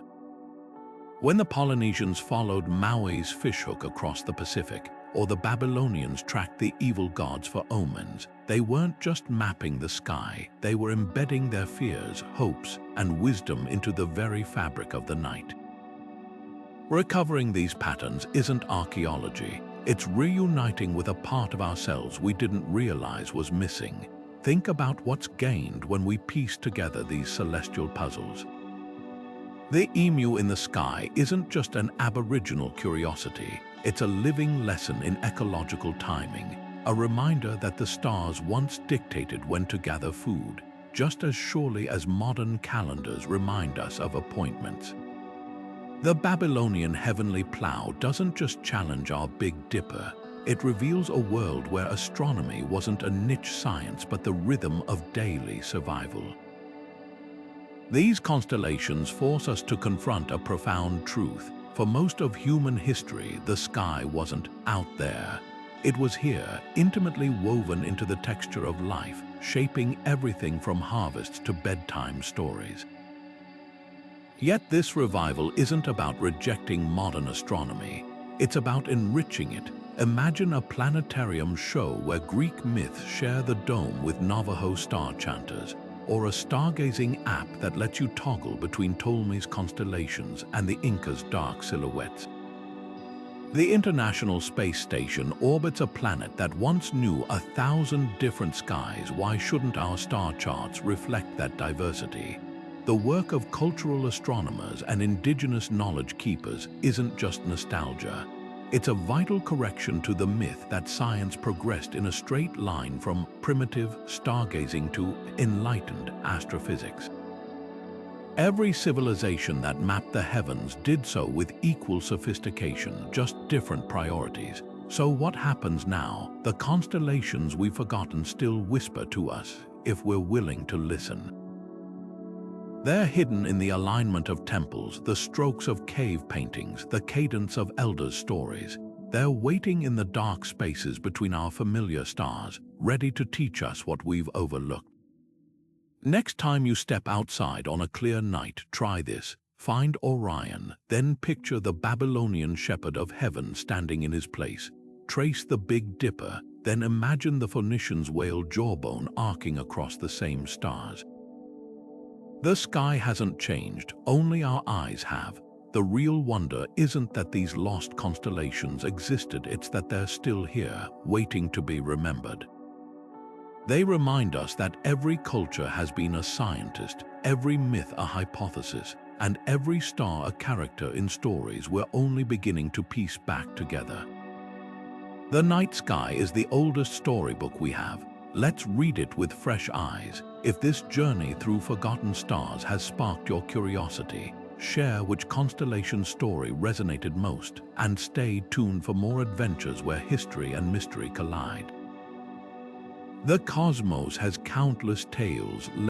When the Polynesians followed Maui's fishhook across the Pacific, or the Babylonians tracked the evil gods for omens, they weren't just mapping the sky, they were embedding their fears, hopes, and wisdom into the very fabric of the night. Recovering these patterns isn't archaeology, it's reuniting with a part of ourselves we didn't realize was missing. Think about what's gained when we piece together these celestial puzzles. The emu in the sky isn't just an Aboriginal curiosity, it's a living lesson in ecological timing, a reminder that the stars once dictated when to gather food, just as surely as modern calendars remind us of appointments. The Babylonian heavenly plow doesn't just challenge our Big Dipper, it reveals a world where astronomy wasn't a niche science but the rhythm of daily survival. These constellations force us to confront a profound truth. For most of human history, the sky wasn't out there. It was here, intimately woven into the texture of life, shaping everything from harvests to bedtime stories. Yet this revival isn't about rejecting modern astronomy. It's about enriching it. Imagine a planetarium show where Greek myths share the dome with Navajo star chanters, or a stargazing app that lets you toggle between Ptolemy's constellations and the Inca's dark silhouettes. The International Space Station orbits a planet that once knew 1,000 different skies. Why shouldn't our star charts reflect that diversity? The work of cultural astronomers and indigenous knowledge keepers isn't just nostalgia. It's a vital correction to the myth that science progressed in a straight line from primitive stargazing to enlightened astrophysics. Every civilization that mapped the heavens did so with equal sophistication, just different priorities. So what happens now? The constellations we've forgotten still whisper to us if we're willing to listen. They're hidden in the alignment of temples, the strokes of cave paintings, the cadence of elders' stories. They're waiting in the dark spaces between our familiar stars, ready to teach us what we've overlooked. Next time you step outside on a clear night, try this. Find Orion, then picture the Babylonian shepherd of heaven standing in his place. Trace the Big Dipper, then imagine the Phoenicians' whale jawbone arcing across the same stars. The sky hasn't changed, only our eyes have. The real wonder isn't that these lost constellations existed, it's that they're still here, waiting to be remembered. They remind us that every culture has been a scientist, every myth a hypothesis, and every star a character in stories we're only beginning to piece back together. The night sky is the oldest storybook we have. Let's read it with fresh eyes. If this journey through forgotten stars has sparked your curiosity, share which constellation story resonated most, and stay tuned for more adventures where history and mystery collide. The cosmos has countless tales.